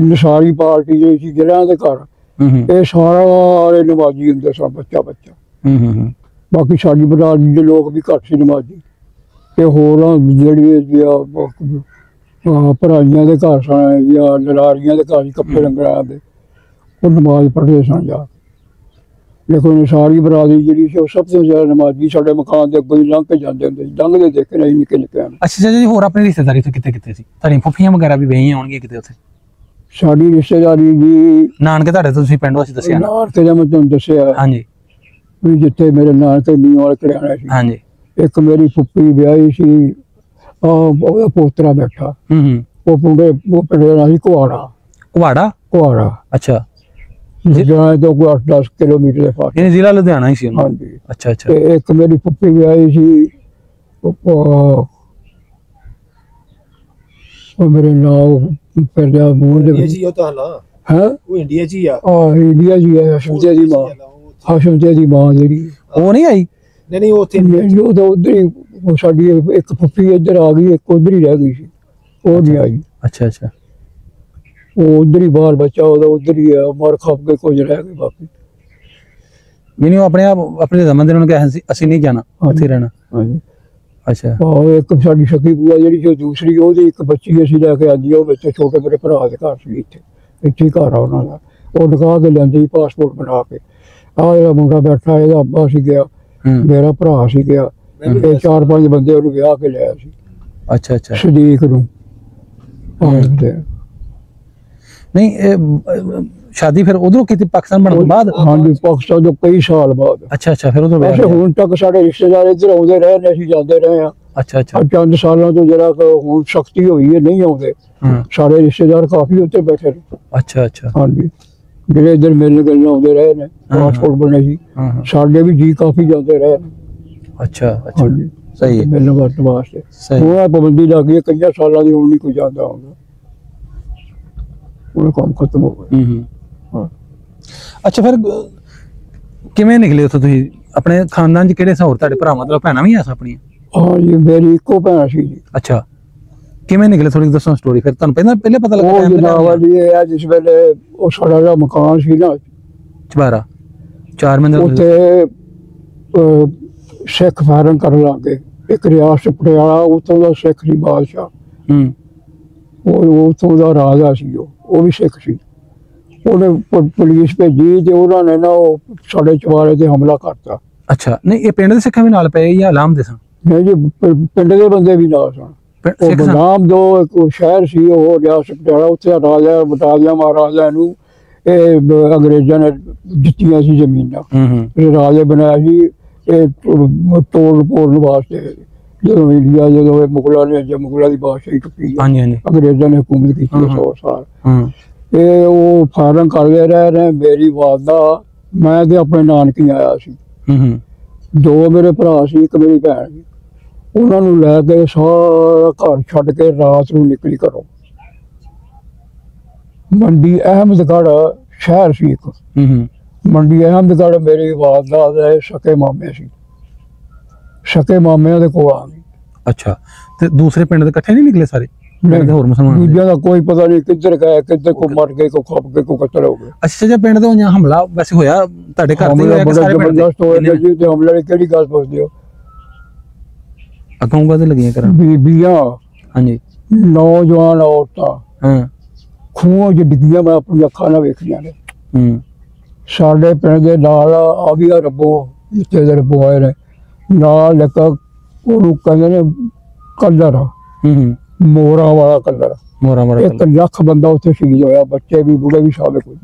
ਨਸਾਰੀ ਪਾਰਟੀ ਜਿਹੜੀ ਸੀ ਜਿਹੜਿਆਂ ਦੇ ਘਰ, ਇਹ ਸਾਰੇ ਨਮਾਜ਼ੀ ਹੁੰਦੇ ਸਨ, ਬੱਚਾ ਬੱਚਾ। ਬਾਕੀ ਸਾਡੀ ਬਰਾਦਰੀ ਦੇ ਲੋਕ ਵੀ ਘੱਟ ਸੀ ਨਮਾਜ਼ੀ, ਤੇ ਹੋਰ ਜਿਹੜੀ ਭਰਾਈਆਂ ਦੇ ਘਰ ਸਨ ਜਾਂ ਲਲਾਰੀਆਂ ਦੇ ਘਰ ਕੱਪੜੇ ਰੰਗਰਾਂ ਦੇ, ਉਹ ਨਮਾਜ਼ ਪੜ੍ਹਦੇ ਸਨ ਜਾ ਕੇ। ਲੇਕਿਨ ਸਾਰੀ ਬਰਾਦਰੀ ਜਿਹੜੀ ਸੀ ਉਹ ਸਭ ਤੋਂ ਜ਼ਿਆਦਾ ਨਮਾਜ਼ੀ ਸਾਡੇ ਮਕਾਨ ਦੇ ਅੱਗੋਂ ਹੀ ਲੰਘ ਕੇ ਜਾਂਦੇ ਹੁੰਦੇ ਸੀ, ਲੰਘਦੇ ਦੇਖੇ ਨਹੀਂ ਨਿੱਕੇ ਨਿੱਕੇ। ਅੱਛਾ ਜੀ, ਹੋਰ ਆਪਣੀ ਰਿਸ਼ਤੇਦਾਰੀ ਤੋਂ ਕਿੱਥੇ ਕਿੱਥੇ ਸੀ? ਤੁਹਾਡੀਆਂ ਫੁੱਫੀਆਂ ਵਗੈਰਾ ਵੀ ਵਹੀਆਂ ਹੋਣਗੀਆਂ ਕਿਤੇ ਉੱਥੇ? ਸਾਡੀ ਰਿਸ਼ਤੇਦਾਰੀ ਜੀ ਨਾਨਕੇ ਤੁਹਾਡੇ ਤੋਂ ਤੁਸੀਂ ਪਿੰਡ ਵਾਸੀ ਦੱਸਿਆ? ਨਾਨਕੇ ਦਾ ਮੈਂ ਤੁਹਾਨੂੰ ਦੱਸਿਆ ਹਾਂਜੀ ਵੀ ਜਿੱਥੇ ਮੇਰੇ ਨਾਨਕੇ ਮੀਆਂ ਵਾਲੇ ਕਰਿਆਣਾ ਸੀ। ਹਾਂਜੀ। ਇੱਕ ਮੇਰੀ ਫੁੱਫੀ ਵਿਆਹੀ ਸੀ, ਉਹਦਾ ਪੋਤਰਾ ਬੈਠਾ, ਉਹ ਪਿੰਡ ਦਾ ਨਾਂ ਸੀ ਕੁਹਾੜਾ। ਕੁਹਾੜਾ? ਕੁਹਾੜਾ, ਅੱਛਾ। ਲੁਧਿਆਣੇ ਤੋਂ ਕੋਈ 8-10 ਕਿਲੋਮੀਟਰ ਦੇ ਪਾਸ। ਇਹ ਜ਼ਿਲ੍ਹਾ ਲੁਧਿਆਣਾ ਹੀ ਸੀ? ਹਾਂਜੀ। ਅੱਛਾ ਅੱਛਾ। ਤੇ ਇੱਕ ਮੇਰੀ ਫੁੱਫੀ ਵਿਆਹੀ ਸੀ, ਉਹ ਮੇਰੇ ਨਾਲ ਪਿੰਡਿਆ ਮੂੰਹ ਦੇ ਵਿੱਚ ਜੀ, ਉਹ ਤਾਂ ਨਾ ਹੈ ਉਹ ਇੰਡੀਆ 'ਚ ਹੀ ਆ। ਇੰਡੀਆ 'ਚ ਹੀ ਹੈ। ਹਸ਼ਮਤੇ ਦੀ ਮਾਂ, ਹਸ਼ਮਤੇ ਦੀ ਮਾਂ ਜਿਹੜੀ, ਉਹ ਨਹੀਂ ਆਈ? ਨਹੀਂ ਉਹ ਉੱਥੇ ਉਹ ਤਾਂ ਉਧਰ ਹੀ, ਸਾਡੀ ਇੱਕ ਫੁੱਫੀ ਇੱਧਰ ਆ ਗਈ, ਇੱਕ ਉਧਰ ਹੀ ਰਹਿ ਗਈ ਸੀ, ਉਹ ਨਹੀਂ ਆਈ। ਅੱਛਾ ਅੱਛਾ। ਉਹ ਉਧਰ ਹੀ ਬਾਹਰ ਬੱਚਾ ਉਹਦਾ ਉਧਰ ਹੀ ਆ, ਮਰ ਖੱਪ ਕੇ ਕੁਝ ਰਹਿ ਗਏ ਬਾਕੀ। ਨਹੀਂ ਉਹ ਆਪਣੇ ਆਪ ਆਪਣੇ ਜ਼ਮਨ ਦੇ ਨੂੰ ਕਿਹਾ ਸੀ ਅਸੀਂ ਨਹੀਂ ਜਾਣਾ, ਉੱਥੇ ਰਹਿਣਾ। ਹਾਂਜੀ। ਅੱਛਾ। ਇੱਕ ਸਾਡੀ ਸਕੀ ਬੂਆ ਜਿਹੜੀ ਜੋ ਦੂਸਰੀ, ਉਹਦੀ ਇੱਕ ਬੱਚੀ ਅਸੀਂ ਲੈ ਕੇ ਆਂਦੀ, ਉਹ ਵਿੱਚ ਛੋਟੇ ਮੇਰੇ ਭਰਾ ਦੇ ਘਰ ਸੀ, ਇੱਥੇ ਹੀ ਘਰ ਆ ਉਹਨਾਂ ਦਾ। ਉਹ ਨਿਕਾਹ ਕੇ ਲਿਆਂਦੀ ਪਾਸਪੋਰਟ ਬਣਾ ਕੇ। ਆਹ ਜਿਹੜਾ ਮੁੰਡਾ ਬੈਠਾ ਇਹਦਾ ਅੱਬਾ ਸੀ ਗਿਆ, ਮੇਰਾ ਭਰਾ ਸੀ ਗਿਆ, ਇਹ 4-5 ਬੰਦੇ ਉਹਨੂੰ ਵਿਆਹ ਕੇ ਲਿਆਇਆ ਸੀ। ਅੱਛਾ ਅੱਛਾ। ਸਦੀਕ ਨੂੰ। ਨਹੀਂ ਇਹ ਸ਼ਾਦੀ ਫਿਰ ਉਧਰੋਂ ਕੀਤੀ ਪਾਕਿਸਤਾਨ ਬਣਨ ਤੋਂ ਬਾਅਦ? ਹਾਂਜੀ, ਪਾਕਿਸਤਾਨ ਤੋਂ ਕਈ ਸਾਲ ਬਾਅਦ। ਅੱਛਾ ਅੱਛਾ। ਫਿਰ ਉਧਰ ਹੁਣ ਤੱਕ ਸਾਡੇ ਰਿਸ਼ਤੇਦਾਰ ਇੱਧਰ ਆਉਂਦੇ ਰਹੇ ਨੇ, ਅਸੀਂ ਜਾਂਦੇ ਰਹੇ ਹਾਂ। ਅੱਛਾ ਅੱਛਾ। ਚੰਦ ਸਾਲਾਂ ਤੋਂ ਜਿਹੜਾ ਹੁਣ ਸਖਤੀ ਹੋਈ ਹੈ, ਨਹੀਂ ਆਉਂਦੇ ਸਾਡੇ ਰਿਸ਼ਤੇਦਾਰ, ਕਾਫੀ ਉੱਥੇ ਬੈਠੇ ਨੇ। ਅੱਛਾ ਅੱਛਾ। ਹਾਂਜੀ, ਜਿਹੜੇ ਇੱਧਰ ਮਿਲਣ ਗਿਲਣ ਆਉਂਦੇ ਰਹੇ ਨੇ, ਪਾਸਪੋਰਟ ਬਣੇ ਸੀ, ਸਾਡੇ ਵੀ ਜੀ ਕਾਫੀ ਜਾਂਦੇ ਰਹੇ ਨੇ। ਅੱਛਾ ਅੱਛਾ, ਸਹੀ ਹੈ। ਮਿਲਣ ਵਰਤਣ ਵਾਸਤੇ ਹੁਣ ਪਾਬੰਦੀ ਲੱਗ ਗਈ ਹੈ ਕਈਆਂ ਸਾਲਾਂ ਦੀ, ਹੁਣ ਨਹੀਂ ਕੋਈ ਜਾਂਦਾ ਆਉਂਦਾ, ਉਹ ਕੰਮ ਖਤਮ ਹੋ ਗਿਆ। ਅੱਛਾ, ਫਿਰ ਕਿਵੇਂ ਨਿਕਲੇ ਉੱਥੋਂ ਤੁਸੀਂ? ਆਪਣੇ ਖਾਨਦਾਨ ਚ ਕਿਹੜੇ ਹੋਰ ਤੁਹਾਡੇ ਭਰਾ ਮਤਲਬ ਭੈਣਾਂ ਵੀ ਐ ਆਪਣੀਆਂ? ਹਾਂ ਜੀ, ਮੇਰੀ ਇੱਕੋ ਭੈਣ ਸੀ ਜੀ। ਅੱਛਾ, ਕਿਵੇਂ ਨਿਕਲੇ ਥੋੜੀ ਦੱਸੋ ਸਟੋਰੀ। ਫਿਰ ਤੁਹਾਨੂੰ ਪਹਿਲੇ ਪਤਾ ਲੱਗਾ? ਉਹ ਜਨਾਬ ਜੀ ਇਹ ਜਿਸ ਵੇਲੇ ਉਹ ਸਾਡਾ ਜਿਹੜਾ ਮਕਾਨ ਸੀ ਨਾ ਚਬਾਰਾ 4 ਮੰਜ਼ਿਲ, ਉੱਥੇ ਸਿੱਖ ਫਾਇਰਿੰਗ ਕਰਨ ਲੱਗ ਗਏ। ਇੱਕ ਰਿਆਸਤ ਪਟਿਆਲਾ, ਉੱਥੋਂ ਦਾ ਸਿੱਖ ਸੀ ਬਾਦਸ਼ਾਹ, ਉਹ ਉੱਥੋਂ ਦਾ ਰਾਜਾ ਸੀ, ਉਹ ਵੀ ਸਿੱਖ ਸੀ। ਉਹਨੇ ਪੁਲਿਸ ਭੇਜੀ ਤੇ ਉਹਨਾਂ ਨੇ ਨਾ ਉਹ ਸਾਡੇ ਚਵਾਰੇ ਤੇ ਹਮਲਾ ਕਰਤਾ। ਅੱਛਾ, ਨਹੀਂ ਇਹ ਪਿੰਡ ਦੇ ਸਿੱਖਾਂ ਵੀ ਨਾਲ ਪਏ ਜਾਂ ਲਾਮ ਦੇ ਸਨ? ਨਹੀਂ ਜੀ, ਪਿੰਡ ਦੇ ਬੰਦੇ ਵੀ ਨਾਲ ਸਨ। ਉਹ ਬਦਾਮ ਦੋ ਸ਼ਹਿਰ ਸੀ, ਉਹ ਰਿਆਸਤ ਪਟਿਆਲਾ, ਉੱਥੇ ਰਾਜਾ ਬਟਾਲੀਆ ਮਹਾਰਾਜਾ ਨੂੰ ਇਹ ਅੰਗਰੇਜ਼ਾਂ ਨੇ ਦਿੱਤੀਆਂ ਸੀ ਜ਼ਮੀਨਾਂ। ਰਾਜੇ ਬਣਾਇਆ ਸੀ ਇਹ ਤੋੜ ਪੋੜਨ ਵਾਸਤੇ। ਜਦੋਂ ਇੰਡੀਆ, ਜਦੋਂ ਮੁਗਲਾਂ ਨੇ, ਮੁਗਲਾਂ ਦੀ ਬਾਦਸ਼ਾਹੀ ਟੁੱਟੀ, ਅੰਗਰੇਜ਼ਾਂ ਨੇ ਹਕੂਮਤ ਕੀਤੀ 100 ਸਾਲ, ਇਹ ਉਹ ਫਾਇਰਿੰਗ ਕਰਦੇ ਰਹੇ ਨੇ। ਮੇਰੀ ਵਾਲਦਾ, ਮੈਂ ਤੇ ਆਪਣੇ ਨਾਨਕੀ ਆਇਆ ਸੀ, 2 ਮੇਰੇ ਭਰਾ ਸੀ, ਇੱਕ ਮੇਰੀ ਭੈਣ ਸੀ। ਉਹਨਾਂ ਨੂੰ ਲੈ ਕੇ ਸਾਰਾ ਘਰ ਛੱਡ ਕੇ ਰਾਤ ਨੂੰ ਨਿਕਲੀ ਘਰੋਂ। ਮੰਡੀ ਅਹਿਮਦਗੜ੍ਹ ਸ਼ਹਿਰ ਸੀ ਇੱਕ, ਮੰਡੀ ਅਹਿਮਦਗੜ੍ਹ ਮੇਰੀ ਵਾਲਦਾ ਦੇ ਸਕੇ ਮਾਮੇ ਸੀ, ਸਕੇ ਮਾਮਿਆਂ ਦੇ ਕੋਲ ਆ ਗਈ। ਅੱਛਾ, ਤੇ ਦੂਸਰੇ ਪਿੰਡ ਦੇ ਇਕੱਠੇ ਨਹੀਂ ਨਿਕਲੇ ਸਾਰੇ? ਹੋਰ ਮੁਸਲਮਾਨ ਦੂਜਿਆਂ ਦਾ ਕੋਈ ਪਤਾ ਨਹੀਂ, ਕਿੱਧਰ ਗਏ, ਕਿੱਧਰ ਕੋ ਮਰ ਗਏ, ਕੋ ਖੱਪ ਗਏ, ਕੋ ਕਤਲ ਹੋ ਗਏ। ਅੱਛਾ, ਜੇ ਪਿੰਡ ਦੇ ਹਮਲਾ ਵੈਸੇ ਹੋਇਆ ਤੁਹਾਡੇ ਘਰ ਤੇ ਹੋਇਆ ਕਿ ਸਾਰੇ ਪਿੰਡ ਦੇ? ਹੋਇਆ ਜੀ, ਤੇ ਹਮਲੇ ਦੀ ਕਿਹੜੀ ਗੱਲ ਪੁੱਛਦੇ ਹੋ? ਅੱਗੋਂ ਕਾਹਦੇ ਲੱਗੀਆਂ ਕਰਨ? ਬੀਬੀਆਂ, ਹਾਂਜੀ, ਨੌਜਵਾਨ ਔਰਤਾਂ ਖੂਹਾਂ 'ਚ ਡਿੱਗੀਆਂ, ਮੈਂ ਆਪਣੀ ਅੱਖਾਂ ਨਾਲ ਵੇਖੀਆਂ ਨੇ। ਸਾਡੇ ਪਿੰਡ ਦੇ ਨਾਲ ਆ ਵੀ ਰੱਬੋ, ਜਿੱਥੇ ਦੇ ਰੱਬੋ ਆਏ ਨੇ ਨਾਲ ਲੱਗਾ, ਉਹਨੂੰ ਕਹਿੰਦੇ ਨੇ ਕਲਰ, ਮੋਰਾਂ ਵਾਲਾ ਕਲਰ। 1 ਲੱਖ ਬੰਦਾ ਉੱਥੇ ਸ਼ਹੀਦ ਹੋਇਆ, ਬੱਚੇ ਵੀ ਬੁੜੇ ਵੀ ਸਾਰੇ ਕੁਝ।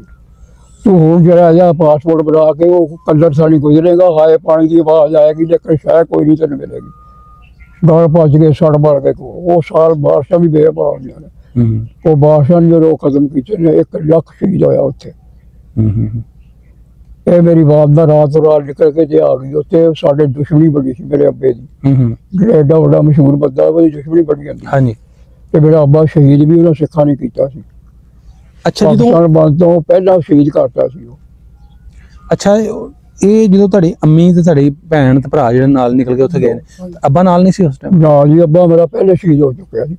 ਤੂੰ ਹੁਣ ਜਿਹੜਾ ਜਿਹਾ ਪਾਸਪੋਰਟ ਬਣਾ ਕੇ ਉਹ ਕਲਰ ਸਾਡੀ ਗੁਜ਼ਰੇਗਾ, ਹਾਏ ਪਾਣੀ ਦੀ ਆਵਾਜ਼ ਆਏਗੀ, ਲੇਕਿਨ ਸ਼ਾਇਦ ਕੋਈ ਨਹੀਂ ਤੈਨੂੰ ਮਿਲੇਗੀ। ਗਲ ਭੱਜ ਕੇ ਸੜ ਬਲ ਕੇ ਉਹ ਸਾਲ ਬਾਰਿਸ਼ਾਂ ਵੀ ਬੇਭਾਅ ਹੋਈਆਂ ਨੇ। ਉਹ ਬਾਰਿਸ਼ਾਂ ਨੇ ਜਦੋਂ ਖਤਮ ਕੀਤੇ ਨੇ 1 ਲੱਖ ਸ਼ਹੀਦ ਹੋਇਆ ਉੱਥੇ। ਇਹ ਮੇਰੀ ਵਾਲਦਾ ਰਾਤ ਨਿਕਲ ਕੇ ਤੇ ਆ ਗਈ ਉੱਥੇ। ਸਾਡੇ ਦੁਸ਼ਮਣੀ ਬੜੀ ਸੀ ਮੇਰੇ ਅੱਬੇ ਦੀ, ਜਿਹੜਾ ਐਡਾ ਵੱਡਾ ਮਸ਼ਹੂਰ ਬੰਦਾ ਉਹਦੀ ਦੁਸ਼ਮਣੀ ਬੜੀ ਜਾਂਦੀ ਤੇ ਮੇਰਾ ਅੱਬਾ ਸ਼ਹੀਦ ਵੀ ਉਹਨਾਂ ਸਿੱਖਾਂ ਨੇ ਕੀਤਾ ਸੀ। ਅੱਛਾ, ਜਦੋਂ ਬੰਦ ਤੋਂ ਪਹਿਲਾਂ ਸ਼ਹੀਦ ਕਰਤਾ ਸੀ ਉਹ। ਅੱਛਾ, ਇਹ ਜਦੋਂ ਤੁਹਾਡੀ ਅੰਮੀ ਤੇ ਤੁਹਾਡੀ ਭੈਣ ਤੇ ਭਰਾ ਜਿਹੜੇ ਨਾਲ ਨਿਕਲ ਕੇ ਉੱਥੇ ਗਏ ਨੇ, ਅੱਬਾ ਨਾਲ ਨਹੀਂ ਸੀ ਉਸ ਟਾਈਮ? ਨਾ ਜੀ, ਅੱਬਾ ਮੇਰਾ ਪਹਿਲੇ ਸ਼ਹੀਦ ਹੋ ਚੁੱਕਿਆ ਸੀ।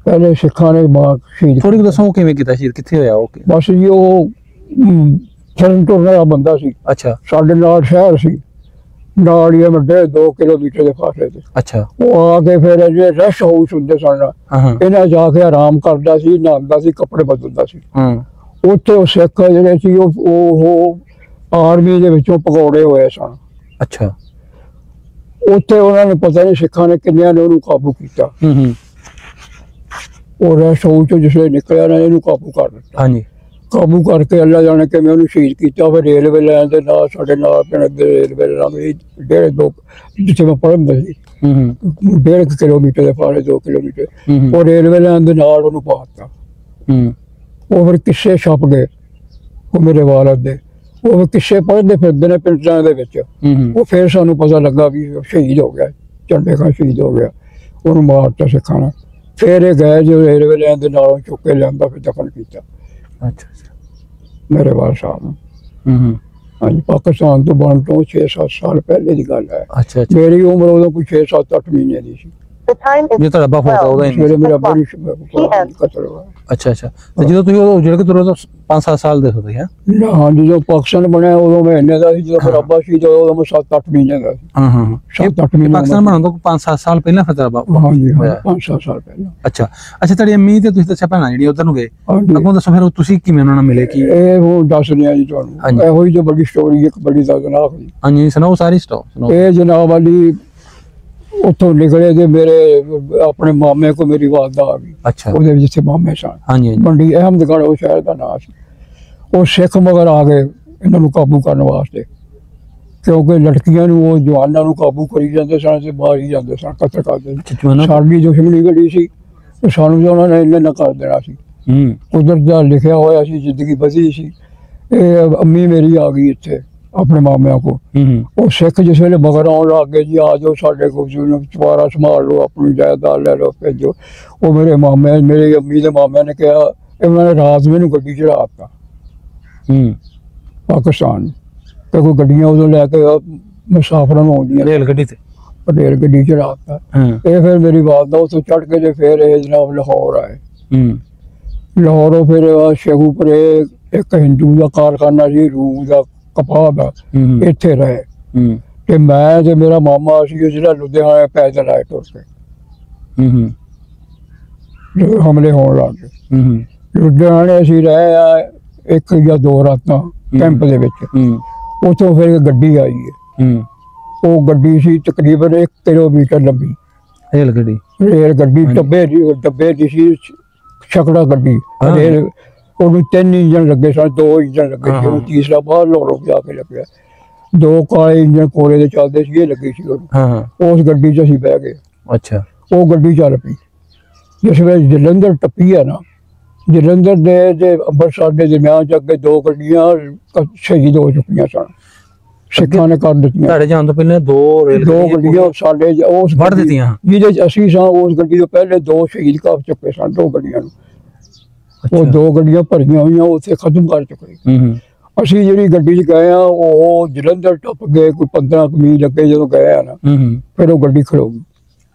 ਪਹਿਲੇ ਸਿੱਖਾਂ ਨੇ ਮਾਂ ਸ਼ਹੀਦ। ਥੋੜੀ ਦੱਸੋ ਕਿਵੇਂ ਕੀਤਾ ਸ਼ਹੀਦ, ਕਿੱਥੇ ਹੋਇਆ ਉਹ? ਬਸ ਜੀ ਉਹ ਚਰਨ ਤੁਰਨ ਵਾਲਾ ਬੰਦਾ ਸੀ। ਅੱਛਾ, ਸਾਡੇ ਨਾਲ ਸ਼ਹਿਰ ਸੀ, ਨਾਲ ਹੀ 2 ਕਿਲੋਮੀਟਰ ਦੇ ਫਾਸਲੇ ਤੇ। ਅੱਛਾ, ਉਹ ਆ ਕੇ ਫਿਰ ਜੇ ਰੈਸਟ ਹਾਊਸ ਹੁੰਦੇ ਸਨ ਇਹਨਾਂ ਜਾ ਕੇ ਆਰਾਮ ਕਰਦਾ ਸੀ, ਨਹਾਉਂਦਾ ਸੀ, ਕੱਪੜੇ ਬਦਲਦਾ ਸੀ। ਉੱਥੇ ਉਹ ਸਿੱਖ ਜਿਹੜੇ ਸੀ ਉਹ ਆਰਮੀ ਦੇ ਵਿੱਚੋਂ ਪਕੌੜੇ ਹੋਏ ਸਨ। ਅੱਛਾ, ਉੱਥੇ ਉਹਨਾਂ ਨੇ ਪਤਾ ਨਹੀਂ ਸਿੱਖਾਂ ਨੇ ਕਿੰਨਿਆਂ ਨੇ ਉਹਨੂੰ ਕਾਬੂ ਕੀਤਾ। ਉਹ ਰੈਸਟ ਹਾਊਸ ਚੋਂ ਜਿਸਲੇ ਨਿਕਲਿਆ ਨਾ ਇਹਨੂੰ ਕਾਬੂ ਕਰ ਦਿੱਤਾ। ਹਾਂਜੀ, ਕਾਬੂ ਕਰਕੇ ਅੱਲਾ ਜਾਣੇ ਕਿਵੇਂ ਉਹਨੂੰ ਸ਼ਹੀਦ ਕੀਤਾ। ਫਿਰ ਰੇਲਵੇ ਲਾਈਨ ਦੇ ਨਾਲ ਸਾਡੇ ਨਾਲ ਪਿੰਡ ਦੇ ਰੇਲਵੇ ਲਾਈਨ 1.5 ਜਿੱਥੇ ਮੈਂ ਪੜ੍ਹਦਾ ਸੀ 1.5 ਕਿਲੋਮੀਟਰ ਦੇ ਫਾਸਲੇ 2 ਕਿਲੋਮੀਟਰ ਉਹ ਰੇਲਵੇ ਲਾਈਨ ਦੇ ਨਾਲ ਉਹਨੂੰ ਪਾ ਦਿੱਤਾ। ਉਹ ਫਿਰ ਕਿੱਸੇ ਛਪ ਗਏ ਉਹ ਮੇਰੇ ਵਾਲਦ ਦੇ। ਉਹ ਕਿੱਸੇ ਪੜ੍ਹਦੇ ਫਿਰਦੇ ਨੇ ਪਿੰਡਾਂ ਦੇ ਵਿੱਚ। ਉਹ ਫਿਰ ਸਾਨੂੰ ਪਤਾ ਲੱਗਾ ਵੀ ਸ਼ਹੀਦ ਹੋ ਗਿਆ, ਝੰਡੇ ਖਾਂ ਸ਼ਹੀਦ ਹੋ ਗਿਆ, ਉਹਨੂੰ ਮਾਰਤਾ ਸਿੱਖਾਂ ਨੇ। ਫਿਰ ਇਹ ਗਏ ਜੋ ਰੇਲਵੇ ਲਾਈਨ ਦੇ ਨਾਲੋਂ ਚੁੱਕ ਕੇ ਲਿਆਂਦਾ, ਫਿਰ ਦਫਨ ਕੀਤਾ। ਅੱਛਾ, ਮੇਰੇ ਵਾਲ ਸਾਹਿਬ ਨੂੰ। ਹਾਂਜੀ, ਪਾਕਿਸਤਾਨ ਤੋਂ ਬਣਨ ਤੋਂ 6-7 ਸਾਲ ਪਹਿਲੇ ਦੀ ਗੱਲ ਹੈ। ਅੱਛਾ, ਮੇਰੀ ਉਮਰ ਉਦੋਂ ਕੋਈ 6-7-8 ਮਹੀਨੇ ਦੀ ਸੀ। ਜੇ ਤੁਹਾਡਾ ਬਾਪ ਹੋਤਾ ਉਹਦਾ ਹੀ ਮੇਰਾ ਬੜੀ ਕਤਲ ਹੋਇਆ। ਅੱਛਾ, ਤੇ ਜਦੋਂ ਤੁਸੀਂ ਉਹ ਜਿਹੜੇ ਕਿ ਤੁਰੋ 5-7 ਸਾਲ ਦੇ ਹੋ ਤੁਸੀਂ? ਹਾਂ, ਜਦੋਂ ਪਾਕਿਸਤਾਨ ਬਣਿਆ ਉਦੋਂ ਮੈਂ ਇੰਨੇ ਦਾ ਸੀ, ਜਦੋਂ ਮੇਰਾ ਅੱਬਾ ਸੀ ਉਦੋਂ ਮੈਂ 7-8 ਮਹੀਨੇ ਦਾ ਸੀ। 7-8 ਮਹੀਨੇ ਪਾਕਿਸਤਾਨ ਬਣਨ ਤੋਂ 5-7 ਸਾਲ ਪਹਿਲਾਂ ਫਿਰ ਤੇਰਾ ਬਾਪ? ਹਾਂਜੀ, 5-7 ਸਾਲ ਪਹਿਲਾਂ। ਅੱਛਾ, ਤੁਹਾਡੀ ਅੰਮੀ ਤੇ ਤੁਸੀਂ ਦੱਸਿਆ ਭੈਣਾਂ ਜਿਹੜੀ ਉਧਰ ਨੂੰ ਗਏ, ਅੱਗੋਂ ਦੱਸੋ ਫਿਰ ਤੁਸੀਂ ਕਿਵੇਂ ਉਹਨਾਂ ਨਾਲ ਮਿਲੇ? ਕੀ ਇਹ ਹੁਣ ਦੱਸ ਰਿਹਾ ਜੀ ਤੁਹਾਨੂੰ, ਇਹੋ ਹੀ ਜੋ ਬੜੀ ਸਟੋਰੀ ਇੱਕ ਬੜੀ ਦਰਦਨਾਕ ਜੀ। ਹਾਂਜੀ, ਸੁਣਾਓ ਸਾਰੀ ਸਟੋਰੀ। ਇਹ ਜਨਾਬ ਵਾਲੀ ਉੱਥੋਂ ਨਿਕਲੇ ਤੇ ਮੇਰੇ ਆਪਣੇ ਮਾਮੇ ਕੋ ਮੇਰੀ ਵਾਲਦਾ ਆ ਗਈ। ਅੱਛਾ, ਉਹਦੇ ਜਿੱਥੇ ਮਾਮੇ ਸਨ। ਹਾਂਜੀ, ਮੰਡੀ ਅਹਿਮਦਗੜ੍ਹ ਉਹ ਸ਼ਹਿਰ ਦਾ ਨਾਂ ਸੀ। ਉਹ ਸਿੱਖ ਮਗਰ ਆ ਗਏ ਇਹਨਾਂ ਨੂੰ ਕਾਬੂ ਕਰਨ ਵਾਸਤੇ, ਕਿਉਂਕਿ ਲੜਕੀਆਂ ਨੂੰ ਉਹ ਜਵਾਨਾਂ ਨੂੰ ਕਾਬੂ ਕਰੀ ਜਾਂਦੇ ਸਨ ਤੇ ਮਾਰ ਹੀ ਜਾਂਦੇ ਸਨ, ਕਤਲ ਕਰਦੇ। ਸਾਡੀ ਦੁਸ਼ਮਣੀ ਗੜੀ ਸੀ, ਸਾਨੂੰ ਤਾਂ ਉਹਨਾਂ ਨੇ ਇੰਨੇ ਨਾ ਕਰ ਦੇਣਾ ਸੀ। ਕੁਦਰਤ ਦਾ ਲਿਖਿਆ ਹੋਇਆ ਸੀ, ਜ਼ਿੰਦਗੀ ਵਧੀ ਸੀ। ਇਹ ਅੰਮੀ ਮੇਰੀ ਆ ਗਈ ਇੱਥੇ ਆਪਣੇ ਮਾਮਿਆਂ ਕੋ। ਉਹ ਸਿੱਖ ਜਿਸ ਵੇਲੇ ਮਗਰ ਆਉਣ ਲੱਗ ਗਏ ਜੀ, ਆ ਜਾਓ ਸਾਡੇ ਕੋਲ, ਚੁਬਾਰਾ ਸੰਭਾਲ ਲਓ, ਆਪਣੀ ਜਾਇਦਾਦ ਲੈ ਲਓ, ਭੇਜੋ। ਉਹ ਮੇਰੇ ਮਾਮੇ, ਮੇਰੇ ਅੰਮੀ ਦੇ ਮਾਮਿਆਂ ਨੇ ਕਿਹਾ, ਇਹਨਾਂ ਨੇ ਰਾਤ ਮੈਨੂੰ ਗੱਡੀ ਚੜਾ ਦਿੱਤਾ ਪਾਕਿਸਤਾਨ ਤੇ। ਕੋਈ ਗੱਡੀਆਂ ਉਦੋਂ ਲੈ ਕੇ ਮੁਸਾਫਰਾਂ ਨੂੰ ਆਉਂਦੀਆਂ, ਰੇਲ ਗੱਡੀ ਤੇ ਰੇਲ ਗੱਡੀ ਚੜਾ ਦਿੱਤਾ। ਇਹ ਫਿਰ ਮੇਰੀ ਵਾਲਦਾ ਉੱਥੋਂ ਚੜ੍ਹ ਕੇ ਤੇ ਫਿਰ ਇਹ ਜਨਾਬ ਲਾਹੌਰ ਆਏ। ਲਾਹੌਰੋਂ ਫਿਰ ਸ਼ੇਖੂਪੁਰੇ ਇੱਕ ਹਿੰਦੂ ਦਾ ਕਾਰਖਾਨਾ ਸੀ, ਰੂਹ ਦਾ ਕਪਾਹ ਦਾ, ਇੱਥੇ ਰਹੇ। ਤੇ ਮੈਂ ਤੇ ਮੇਰਾ ਮਾਮਾ ਸੀ ਜਿਹੜਾ ਲੁਧਿਆਣੇ ਪੈਦਲ ਆਏ ਤੁਰ ਕੇ, ਜਦੋਂ ਹਮਲੇ ਹੋਣ ਲੱਗ ਗਏ। ਲੁਧਿਆਣੇ ਅਸੀਂ ਰਹੇ ਆ 1 ਜਾਂ 2 ਰਾਤਾਂ ਕੈਂਪ ਦੇ ਵਿੱਚ। ਉੱਥੋਂ ਫਿਰ ਗੱਡੀ ਆਈ ਹੈ, ਉਹ ਗੱਡੀ ਸੀ ਤਕਰੀਬਨ 1 ਕਿਲੋਮੀਟਰ ਲੰਬੀ ਰੇਲ ਗੱਡੀ। ਡੱਬੇ ਦੀ ਸੀ, ਛਕੜਾ ਗੱਡੀ ਰੇਲ। ਉਹਨੂੰ 3 ਇੰਜਣ ਲੱਗੇ ਸਨ, 2 ਇੰਜਣ ਲੱਗੇ ਸੀ, ਉਹਨੂੰ ਤੀਸਰਾ ਬਾਹਰ ਲੋੜੋਂ ਜਾ ਕੇ ਲੱਗਿਆ। 2 ਕਾਲੇ ਇੰਜਣ ਕੋਲੇ ਦੇ ਚੱਲਦੇ ਸੀ, ਇਹ ਲੱਗੀ ਸੀ ਉਹਨੂੰ। ਉਸ ਗੱਡੀ 'ਚ ਅਸੀਂ ਬਹਿ ਗਏ। ਅੱਛਾ, ਉਹ ਗੱਡੀ ਚੱਲ ਪਈ। ਜਿਸ ਵੇਲੇ ਜਲੰਧਰ ਟੱਪੀ ਆ ਨਾ, ਜਲੰਧਰ ਦੇ ਤੇ ਅੰਮ੍ਰਿਤਸਰ ਦੇ ਦਰਮਿਆਨ 'ਚ ਅੱਗੇ 2 ਗੱਡੀਆਂ ਸ਼ਹੀਦ ਹੋ ਚੁੱਕੀਆਂ ਸਨ, ਸਿੱਖਾਂ ਨੇ ਕਰ ਦਿੱਤੀਆਂ। ਤੁਹਾਡੇ ਜਾਣ ਤੋਂ ਪਹਿਲਾਂ 2 ਗੱਡੀਆਂ ਸਾਡੇ ਉਸ ਵੱਢ ਦਿੱਤੀਆਂ, ਜਿਹਦੇ 'ਚ ਅਸੀਂ ਸਾਂ। ਉਸ ਗੱਡੀ ਤੋਂ ਪਹਿਲੇ 2 ਸ਼ਹੀਦ ਕਰ ਚੁੱਕੇ ਸਨ, 2 ਗੱਡੀਆਂ ਨੂੰ। ਉਹ 2 ਗੱਡੀਆਂ ਭਰੀਆਂ ਹੋਈਆਂ ਉੱਥੇ ਖਤਮ ਕਰ ਚੁੱਕੇ। ਅਸੀਂ ਜਿਹੜੀ ਗੱਡੀ 'ਚ ਗਏ ਆ ਉਹ ਜਲੰਧਰ ਟੱਪ ਗਏ, ਕੋਈ 15 ਮੀਲ ਲੱਗੇ ਜਦੋਂ ਗਏ ਆ ਨਾ, ਫਿਰ ਉਹ ਗੱਡੀ ਖਲੋ ਗਈ।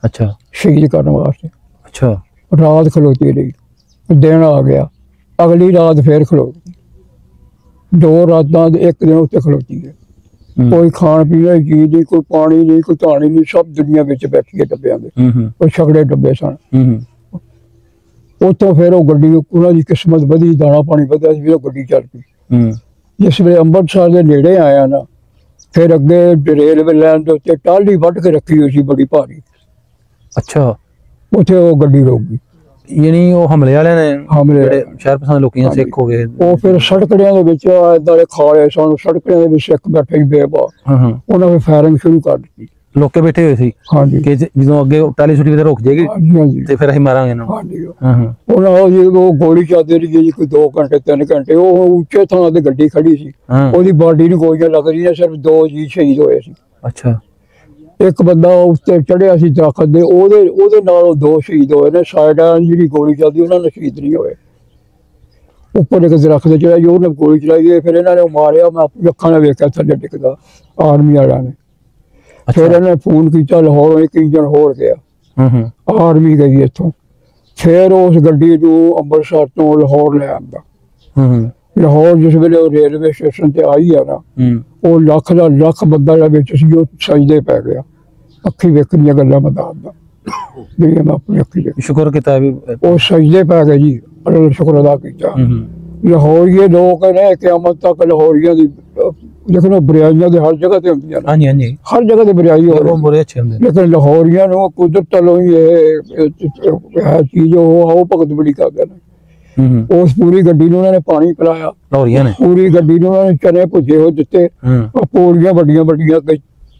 ਅੱਛਾ, ਸ਼ਹੀਦ ਕਰਨ ਵਾਸਤੇ। ਅੱਛਾ, ਰਾਤ ਖਲੋਤੀ ਰਹੀ, ਦਿਨ ਆ ਗਿਆ, ਅਗਲੀ ਰਾਤ ਫੇਰ ਖਲੋ ਗਈ। 2 ਰਾਤਾਂ ਦੇ 1 ਦਿਨ ਉੱਤੇ ਖਲੋਤੀ ਹੈ। ਕੋਈ ਖਾਣ ਪੀਣ ਦੀ ਚੀਜ਼ ਨਹੀਂ, ਕੋਈ ਪਾਣੀ ਨਹੀਂ, ਕੋਈ ਧਾਣੀ ਨਹੀਂ, ਸਭ ਦੁਨੀਆ ਵਿੱਚ ਬੈਠੀ ਹੈ ਡੱਬਿਆਂ ਦੇ। ਉਹ ਛਕੜੇ ਡੱਬੇ ਸਨ। ਉੱਥੋਂ ਫਿਰ ਉਹ ਗੱਡੀ, ਉਹਨਾਂ ਦੀ ਕਿਸਮਤ ਵਧੀ, ਦਾਣਾ ਪਾਣੀ ਵਧਿਆ ਸੀ, ਉਹ ਗੱਡੀ ਚੱਲ ਪਈ। ਜਿਸ ਵੇਲੇ ਅੰਮ੍ਰਿਤਸਰ ਦੇ ਨੇੜੇ ਆਇਆ ਨਾ, ਫਿਰ ਅੱਗੇ ਰੇਲਵੇ ਲਾਈਨ ਦੇ ਉੱਤੇ ਟਾਹਲੀ ਵੱਢ ਕੇ ਰੱਖੀ ਹੋਈ ਸੀ ਬੜੀ ਭਾਰੀ। ਅੱਛਾ, ਉੱਥੇ ਉਹ ਗੱਡੀ ਰੁਕ ਗਈ। ਯਾਨੀ ਉਹ ਹਮਲੇ ਵਾਲਿਆਂ ਨੇ, ਜਿਹੜੇ ਸ਼ਹਿਰ ਪਸੰਦ ਲੋਕੀਆਂ ਸਿੱਖ ਹੋ ਗਏ, ਉਹ ਫਿਰ ਸੜਕੜਿਆਂ ਦੇ ਵਿੱਚ ਏਦਾਂ ਦੇ ਖਾਲੇ ਸਨ, ਸੜਕੜਿਆਂ ਦੇ ਵਿੱਚ ਸਿੱਖ ਬੈਠੇ ਬੇਬਾ, ਉਹਨਾਂ ਨੇ ਫਾਇਰਿੰਗ ਸ਼ੁਰੂ ਕਰ ਦਿੱਤੀ। ਲੋਕੇ ਬੈਠੇ ਹੋਏ ਸੀ ਹਾਂਜੀ ਕਿ ਜਦੋਂ ਅੱਗੇ ਟਾਲੀ ਛੁੱਟੀ ਤੇ ਰੁਕ ਜਾਏਗੀ ਹਾਂਜੀ ਤੇ ਫਿਰ ਅਸੀਂ ਮਾਰਾਂਗੇ ਇਹਨਾਂ ਨੂੰ। ਹਾਂਜੀ ਹਾਂ ਉਹਨਾਂ ਜੀ ਉਹ ਗੋਲੀ ਚੱਲਦੀ ਰਹੀ ਜੀ ਕੋਈ 2 ਘੰਟੇ 3 ਘੰਟੇ। ਉਹ ਉੱਚੇ ਥਾਂ ਤੇ ਗੱਡੀ ਖੜੀ ਸੀ, ਹਾਂ ਉਹਦੀ ਬਾਡੀ ਨੂੰ ਗੋਲੀਆਂ ਲੱਗ ਰਹੀਆਂ, ਸਿਰਫ 2 ਜੀ ਸ਼ਹੀਦ ਹੋਏ ਸੀ। ਅੱਛਾ ਇੱਕ ਬੰਦਾ ਉੱਤੇ ਚੜਿਆ ਸੀ ਦਰਖਤ ਦੇ, ਉਹਦੇ ਨਾਲੋਂ 2 ਸ਼ਹੀਦ ਹੋਏ ਨੇ। ਸਾਈਡਾਂ ਜਿਹੜੀ ਗੋਲੀ ਚੱਲਦੀ ਉਹਨਾਂ ਨੇ ਸ਼ਹੀਦ ਨਹੀਂ ਹੋਏ। ਉੱਪਰ ਇੱਕ ਦਰਖਤ ਤੇ ਚੜਿਆ ਜੀ, ਉਹਨੇ ਗੋਲੀ ਚਲਾਈ, ਫਿਰ ਇਹਨਾਂ ਨੇ ਮਾਰਿਆ। ਮੈਂ ਆਪਣੀ ਅੱਖਾਂ ਨਾਲ ਵੇਖਿਆ ਥੱਲੇ ਡਿੱਗਦਾ ਆਰਮੀ ਵਾਲਿਆਂ ਨੇ। ਫਿਰ ਇਹਨੇ ਫੋਨ ਕੀਤਾ ਲਾਹੌਰ, ਇੱਕ ਇੰਜਣ ਹੋਰ ਗਿਆ, ਆਰਮੀ ਗਈ ਇੱਥੋਂ। ਫਿਰ ਉਸ ਗੱਡੀ ਨੂੰ ਅੰਮ੍ਰਿਤਸਰ ਤੋਂ ਲਾਹੌਰ ਲੈ ਆਂਦਾ। ਲਾਹੌਰ ਜਿਸ ਵੇਲੇ ਉਹ ਰੇਲਵੇ ਸਟੇਸ਼ਨ ਤੇ ਆਈ ਆ ਨਾ, ਉਹ ਲੱਖ ਦਾ ਲੱਖ ਬੰਦਾ ਜਿਹੜਾ ਵਿੱਚ ਸੀ ਉਹ ਸਜਦੇ ਪੈ ਗਿਆ। ਅੱਖੀ ਵੇਖਣ ਦੀਆਂ ਗੱਲਾਂ ਮੈਂ ਦੱਸਦਾ ਜਿਹੜੀਆਂ ਮੈਂ ਆਪਣੀ ਅੱਖੀ ਵੇਖੀ। ਸ਼ੁਕਰ ਕੀਤਾ ਵੀ ਉਹ ਸਜਦੇ ਪੈ ਗਏ ਜੀ, ਅੱਲਾ ਦਾ ਸ਼ੁਕਰ ਅਦਾ ਕੀਤਾ। ਲਾਹੌਰੀਏ ਲੋਕ ਨੇ ਕਿਆਮਤ ਤੱਕ ਲਾਹੌਰੀਆਂ ਦੀ ਦੇਖੋ ਬੁਰਾਈਆਂ ਦੇ ਹਰ ਜਗ੍ਹਾ ਤੇ ਹੁੰਦੀਆਂ ਨੇ। ਹਾਂਜੀ ਹਾਂਜੀ ਹਰ ਜਗ੍ਹਾ ਤੇ ਬੁਰਾਈ ਹੋ ਰਹੀ, ਬੜੇ ਅੱਛੇ ਹੁੰਦੇ ਲੇਕਿਨ ਲਾਹੌਰੀਆਂ ਨੂੰ ਕੁਦਰਤ ਵੱਲੋਂ ਹੀ ਇਹ ਚੀਜ਼ ਉਹ ਭਗਤ ਬੜੀ ਕਰਦੇ ਨੇ। ਉਸ ਪੂਰੀ ਗੱਡੀ ਨੂੰ ਉਹਨਾਂ ਨੇ ਪਾਣੀ ਪਿਲਾਇਆ, ਲਾਹੌਰੀਆਂ ਨੇ ਪੂਰੀ ਗੱਡੀ ਨੂੰ ਉਹਨਾਂ ਨੇ ਚਨੇ ਭੁੱਜੇ ਹੋਏ ਦਿੱਤੇ। ਪੂਰੀਆਂ ਵੱਡੀਆਂ ਵੱਡੀਆਂ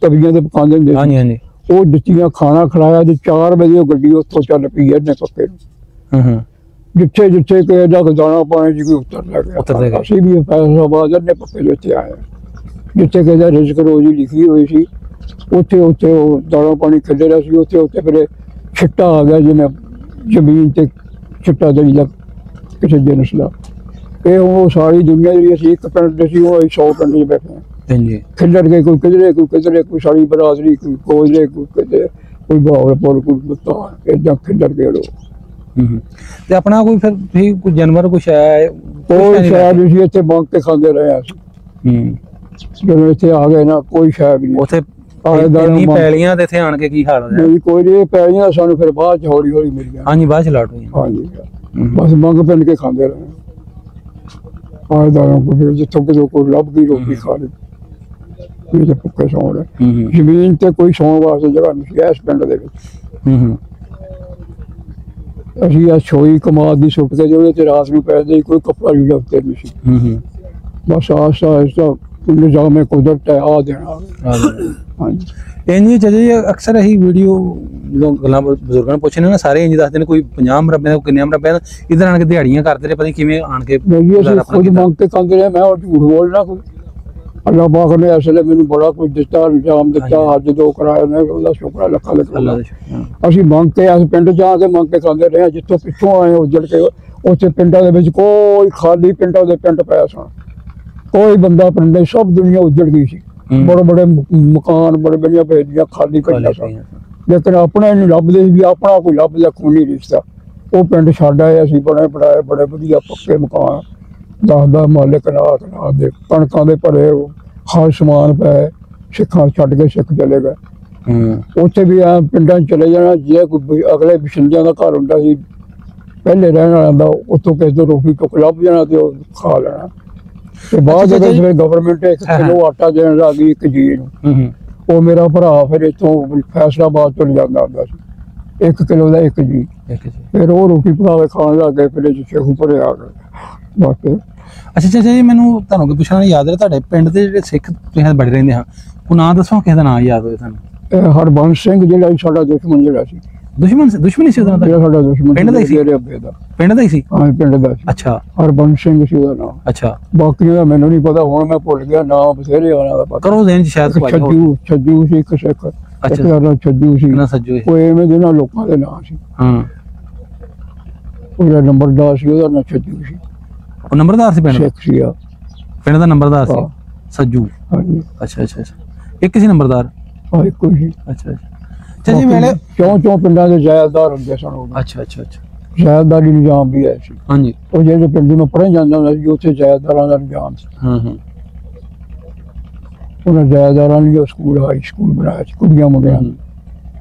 ਤਵੀਆਂ ਤੇ ਪਕਾਉਂਦੇ ਹੁੰਦੇ। ਹਾਂਜੀ ਹਾਂਜੀ ਉਹ ਦਿੱਤੀਆਂ, ਖਾਣਾ ਖਿਲਾਇਆ ਤੇ 4 ਵਜੇ ਉਹ ਗੱਡੀ ਉੱਥੋਂ ਚੱਲ ਪਈ ਇਹਨੇ ਪੱਕੇ ਨੂੰ। ਜਿੱਥੇ ਜਿੱਥੇ ਕਿਸੇ ਦਾ ਦਾਣਾ ਪਾਣੀ ਜੀ ਕੋਈ ਉੱਤਰ ਲੱਗ ਗਿਆ। ਅਸੀਂ ਵੀ ਫੈਸਲਾਬਾਦ ਇਹਨੇ ਪੱਕੇ ਦੇ ਉੱਤੇ ਆਏ। ਜਿੱਥੇ ਕਿਸੇ ਦਾ ਰਿਜ਼ਕ ਰੋਜ਼ੀ ਲਿਖੀ ਹੋਈ ਸੀ ਉੱਥੇ ਉੱਥੇ ਉਹ ਦਾਣਾ ਪਾਣੀ ਖਿਲ ਰਿਹਾ ਸੀ। ਉੱਥੇ ਉੱਥੇ ਫਿਰ ਛਿੱਟਾ ਆ ਗਿਆ, ਜਿਵੇਂ ਜ਼ਮੀਨ ਤੇ ਛਿੱਟਾ ਦਈਦਾ ਕਿਸੇ ਜਿਨਸ ਦਾ। ਇਹ ਉਹ ਸਾਰੀ ਦੁਨੀਆ ਜਿਹੜੀ ਅਸੀਂ ਇੱਕ ਪਿੰਡ ਦੇ ਸੀ, ਉਹ 100 ਪਿੰਡ 'ਚ ਬੈਠੇ ਹਾਂ। ਖਿਲੜ ਗਏ, ਕੋਈ ਕਿਧਰੇ ਕੋਈ ਕਿਧਰੇ, ਕੋਈ ਸਾਡੀ ਬਰਾਦਰੀ, ਕੋਈ ਕੋਇਲੇ, ਕੋਈ ਕਿਤੇ, ਕੋਈ ਬਹਾਵਲਪੁਰ, ਕੋਈ ਮੁਲਤਾਨ, ਏਦਾਂ ਖਿਲੜ ਗਏ ਲੋਕ। ਤੇ ਆਪਣਾ ਕੋਈ ਫਿਰ ਤੁਸੀਂ ਕੋਈ ਜਾਨਵਰ ਕੁਛ ਹੈ? ਕੋਈ ਸ਼ਾਇਦ ਅਸੀਂ ਇੱਥੇ ਮੰਗ ਕੇ ਖਾਂਦੇ ਰਹੇ ਅਸੀਂ। ਜਦੋਂ ਇੱਥੇ ਆ ਗਏ ਨਾ, ਕੋਈ ਸ਼ਾਇਦ ਨਹੀਂ ਉੱਥੇ ਪੈਲੀਆਂ ਤੇ ਇੱਥੇ ਆਣ ਕੇ ਕੀ ਹਾਲ ਹੋਇਆ? ਕੋਈ ਨਹੀਂ, ਪੈਲੀਆਂ ਸਾਨੂੰ ਫਿਰ ਬਾਅਦ ਚ ਹੌਲੀ ਹੌਲੀ ਮਿਲ ਗਿਆ। ਹਾਂਜੀ ਬਾਅਦ ਚ ਲਾਟ ਹੋਈ। ਹਾਂਜੀ ਬਸ ਮੰਗ ਪਿੰਡ ਕੇ ਖਾਂਦੇ ਰਹੇ ਆਏਦਾਰਾਂ ਕੋਈ, ਜਿੱਥੋਂ ਕਿਤੇ ਕੋਈ ਲੱਭ ਗਈ ਰੋਟੀ ਖਾ ਲਈ। ਇਹ ਭੁੱਖੇ ਸੌਂ ਰਹੇ। ਜ਼ਮੀਨ ਤੇ ਕੋਈ ਸੌਣ ਵਾਸਤੇ ਜਗ੍ਹਾ ਨਹੀਂ ਸੀ ਇਸ ਪਿੰਡ ਦੇ ਵਿੱਚ। ਅਸੀਂ ਆ ਛੋਈ ਕਮਾਦ ਦੀ ਸੁੱਟ ਕੇ ਉਹਦੇ ਤੇ ਰਾਤ ਨੂੰ ਪੈਂਦੇ, ਕੋਈ ਕੱਪੜਾ ਲੀੜਾ ਉੱਤੇ ਨਹੀਂ ਸੀ। ਬਸ ਆਸਤਾ ਆਸਤਾ ਨਿਜ਼ਾਮੇ ਕੁਦਰਤ ਹੈ ਆ ਦੇਣਾ। ਹਾਂਜੀ ਇੰਜ ਜੀ ਅਕਸਰ ਇਹੀ ਵੀਡੀਓ ਜਦੋਂ ਗੱਲਾਂ ਬਜ਼ੁਰਗਾਂ ਨੂੰ ਪੁੱਛਣੇ ਨਾ, ਸਾਰੇ ਇੰਜ ਦੱਸਦੇ ਨੇ ਕੋਈ 50 ਮਰਬਿਆਂ ਦਾ, ਕਿੰਨੇ ਮਰਬਿਆਂ ਦਾ। ਇੱਧਰ ਆਣ ਕੇ ਦਿਹਾੜੀਆਂ ਕਰਦੇ ਰਹੇ, ਪਤਾ ਨਹੀਂ ਕਿਵੇਂ ਆਣ ਕੇ ਖੁਦ ਮੰਗ ਕੇ ਖਾਂਦੇ ਰਹੇ। ਮੈਂ ਝੂਠ ਬੋਲਣਾ ਕੋਈ? ਅੱਲਾਹ ਪਾਕ ਨੇ ਅਸਲੇ ਮੈਨੂੰ ਬੜਾ ਕੁਝ ਦਿੱਤਾ, ਨਿਜ਼ਾਮ ਦਿੱਤਾ। ਅੱਜ 2 ਕਿਰਾਏ ਨੇ, ਉਹਦਾ ਸ਼ੁਕਰ ਹੈ ਲੱਖਾਂ ਲੱਖਾਂ। ਅਸੀਂ ਮੰਗ ਕੇ ਇਸ ਪਿੰਡ 'ਚ ਆ ਕੇ ਮੰਗ ਕੇ ਖਾਂਦੇ ਰਹੇ। ਜਿੱਥੋਂ ਪਿੱਛੋਂ ਆਏ ਉੱਜੜ ਕੇ, ਉੱਥੇ ਪਿੰਡਾਂ ਦੇ ਵਿੱਚ ਕੋਈ ਖਾਲੀ ਪਿੰਡਾਂ ਦੇ ਪਿੰਡ ਪਿਆ ਸਨ, ਕੋਈ ਬੰਦਾ ਪਿੰਡ, ਸਭ ਦੁਨੀਆ ਉੱਜੜ ਗਈ ਸੀ। ਬੜੇ ਬੜੇ ਮਕਾਨ, ਬੜੇ ਬੜੀਆਂ ਬੇਦੀਆਂ ਖਾਲੀ ਪਿੰਡਾਂ ਸਨ। ਲੇਕਿਨ ਆਪਣੇ ਨਹੀਂ ਲੱਭਦੇ ਸੀ ਵੀ ਆਪਣਾ ਕੋਈ ਲੱਭਦਾ ਖੂਨੀ ਰਿਸ਼ਤਾ। ਉਹ ਪਿੰਡ ਛੱਡ ਆਏ ਅਸੀਂ, ਬਣੇ ਬਣਾਏ ਬੜੇ ਵਧੀਆ ਪੱਕੇ ਮਕਾਨ, 10 ਮਾਲਕ ਕਨਾਲ ਦੇ, ਕਣਕਾਂ ਦੇ ਭਰੇ, ਹਰ ਸਮਾਨ ਪਏ। ਸਿੱਖਾਂ ਛੱਡ ਕੇ ਸਿੱਖ ਚਲੇ ਗਏ। ਉੱਥੇ ਵੀ ਆ ਪਿੰਡਾਂ 'ਚ ਚਲੇ ਜਾਣਾ, ਜੇ ਕੋਈ ਅਗਲੇ ਬਸ਼ਿੰਦਿਆਂ ਦਾ ਘਰ ਹੁੰਦਾ ਸੀ ਪਹਿਲੇ ਰਹਿਣ ਵਾਲਾ ਦਾ, ਉੱਥੋਂ ਕਿਸੇ ਤੋਂ ਰੋਟੀ ਟੁੱਕ ਲੱਭ ਜਾਣਾ ਤੇ ਉਹ ਖਾ ਲੈਣਾ। ਤੇ ਬਾਅਦ ਵਿੱਚ ਗਵਰਨਮੈਂਟ 1 ਕਿਲੋ ਆਟਾ ਦੇਣ ਲੱਗ ਗਈ 1 ਜੀ ਨੂੰ। ਉਹ ਮੇਰਾ ਭਰਾ ਫਿਰ ਇੱਥੋਂ ਫੈਸਲਾਬਾਦ ਤੋਂ ਲਿਆਂਦਾ ਹੁੰਦਾ ਸੀ 1 ਕਿਲੋ ਦਾ 1 ਜੀ। ਫਿਰ ਉਹ ਰੋਟੀ ਪਕਾ ਕੇ ਖਾਣ ਲੱਗ ਗਏ। ਫਿਰ ਸ਼ੇਖੂ ਭਰੇ ਆ ਗਏ ਬਾਕੀ। ਅੱਛਾ ਜੀ, ਮੈਨੂੰ ਤੁਹਾਨੂੰ ਕੋਈ ਪੁੱਛਣਾ ਯਾਦ ਰਿਹਾ, ਤੁਹਾਡੇ ਪਿੰਡ ਦੇ ਜਿਹੜੇ ਸਿੱਖ ਤੁਸੀਂ ਬੜੇ ਰਹਿੰਦੇ ਹਾਂ, ਉਹ ਨਾਂ ਦੱਸੋ, ਕਿਸੇ ਦਾ ਨਾਂ ਯਾਦ ਹੋਵੇ ਤੁਹਾਨੂੰ? ਹਰਬੰਸ ਸਿੰਘ ਜਿਹੜਾ ਸਾਡਾ ਦੁਸ਼ਮਣ ਜਿਹੜਾ ਸੀ। ਦੁਸ਼ਮਣੀ ਸੀ ਉਹਦਾ? ਸਾਡਾ ਦੁਸ਼ਮਣ ਪਿੰਡ ਦਾ ਹੀ ਸੀ? ਪਿੰਡ ਦਾ ਹੀ ਸੀ? ਹਾਂ ਪਿੰਡ ਦਾ ਸੀ। ਅੱਛਾ, ਹਰਬੰਸ ਸਿੰਘ ਸੀ ਉਹਦਾ ਨਾਮ। ਅੱਛਾ, ਬਾਕੀਆਂ ਦਾ ਮੈਨੂੰ ਨਹੀਂ ਪਤਾ, ਹੁਣ ਮੈਂ ਭੁੱਲ ਗਿਆ ਨਾਮ ਬਥੇਰੇ ਉਹਨਾਂ ਦਾ ਪਤਾ। ਕਰੋ ਦੇਣ ਸ਼ਾਇਦ ਛੱਜੂ ਸੀ ਇੱਕ ਸਿੱਖ, ਛੱਜੂ ਸੀ ਨਾ ਸੱਜੂ, ਉਹ ਐਵੇਂ ਦੇ ਨਾਲ ਲੋਕਾਂ ਦੇ ਨਾਂ ਸੀ। ਉਹਦਾ ਨੰਬਰਦਾਰ ਸੀ, ਉਹਦਾ ਨਾਂ ਛੱਜੂ ਸੀ। ਉਹ ਨੰਬਰਦਾਰ ਸੀ ਪਿੰਡ ਦਾ? ਸਿੱਖ ਸੀ ਪਿੰਡ ਦਾ ਨੰਬਰਦਾਰ ਸੀ ਸੱਜੂ। ਹਾਂਜੀ ਅੱਛਾ ਅੱਛਾ ਅੱਛਾ, ਇੱਕ ਸੀ ਨੰਬਰਦਾਰ? ਹਾਂ ਇੱਕੋ ਹੀ। ਅੱਛਾ ਅੱਛਾ ਜੀ, ਵੇਲੇ ਚੌਂ ਪਿੰਡਾਂ ਦੇ ਜਾਇਦਾਰ ਹੁੰਦੇ ਸਨ। ਅੱਛਾ ਅੱਛਾ ਅੱਛਾ, ਜਾਇਦਾਰੀ ਨਿਜ਼ਾਮ ਵੀ ਹੈ ਸੀ। ਹਾਂਜੀ, ਉਹ ਜਿਹੜੇ ਪਿੰਡ ਮੈਂ ਪੜ੍ਹਨ ਜਾਂਦਾ ਹੁੰਦਾ ਸੀ ਉੱਥੇ ਜਾਇਦਾਰਾਂ ਦਾ ਨਿਜ਼ਾਮ ਸੀ। ਉਹਨਾਂ ਜਾਇਦਾਰਾਂ ਨੇ ਸਕੂਲ, ਹਾਈ ਸਕੂਲ ਬਣਾਇਆ ਸੀ ਕੁੜੀਆਂ ਮੁੰਡਿਆਂ ਨੂੰ।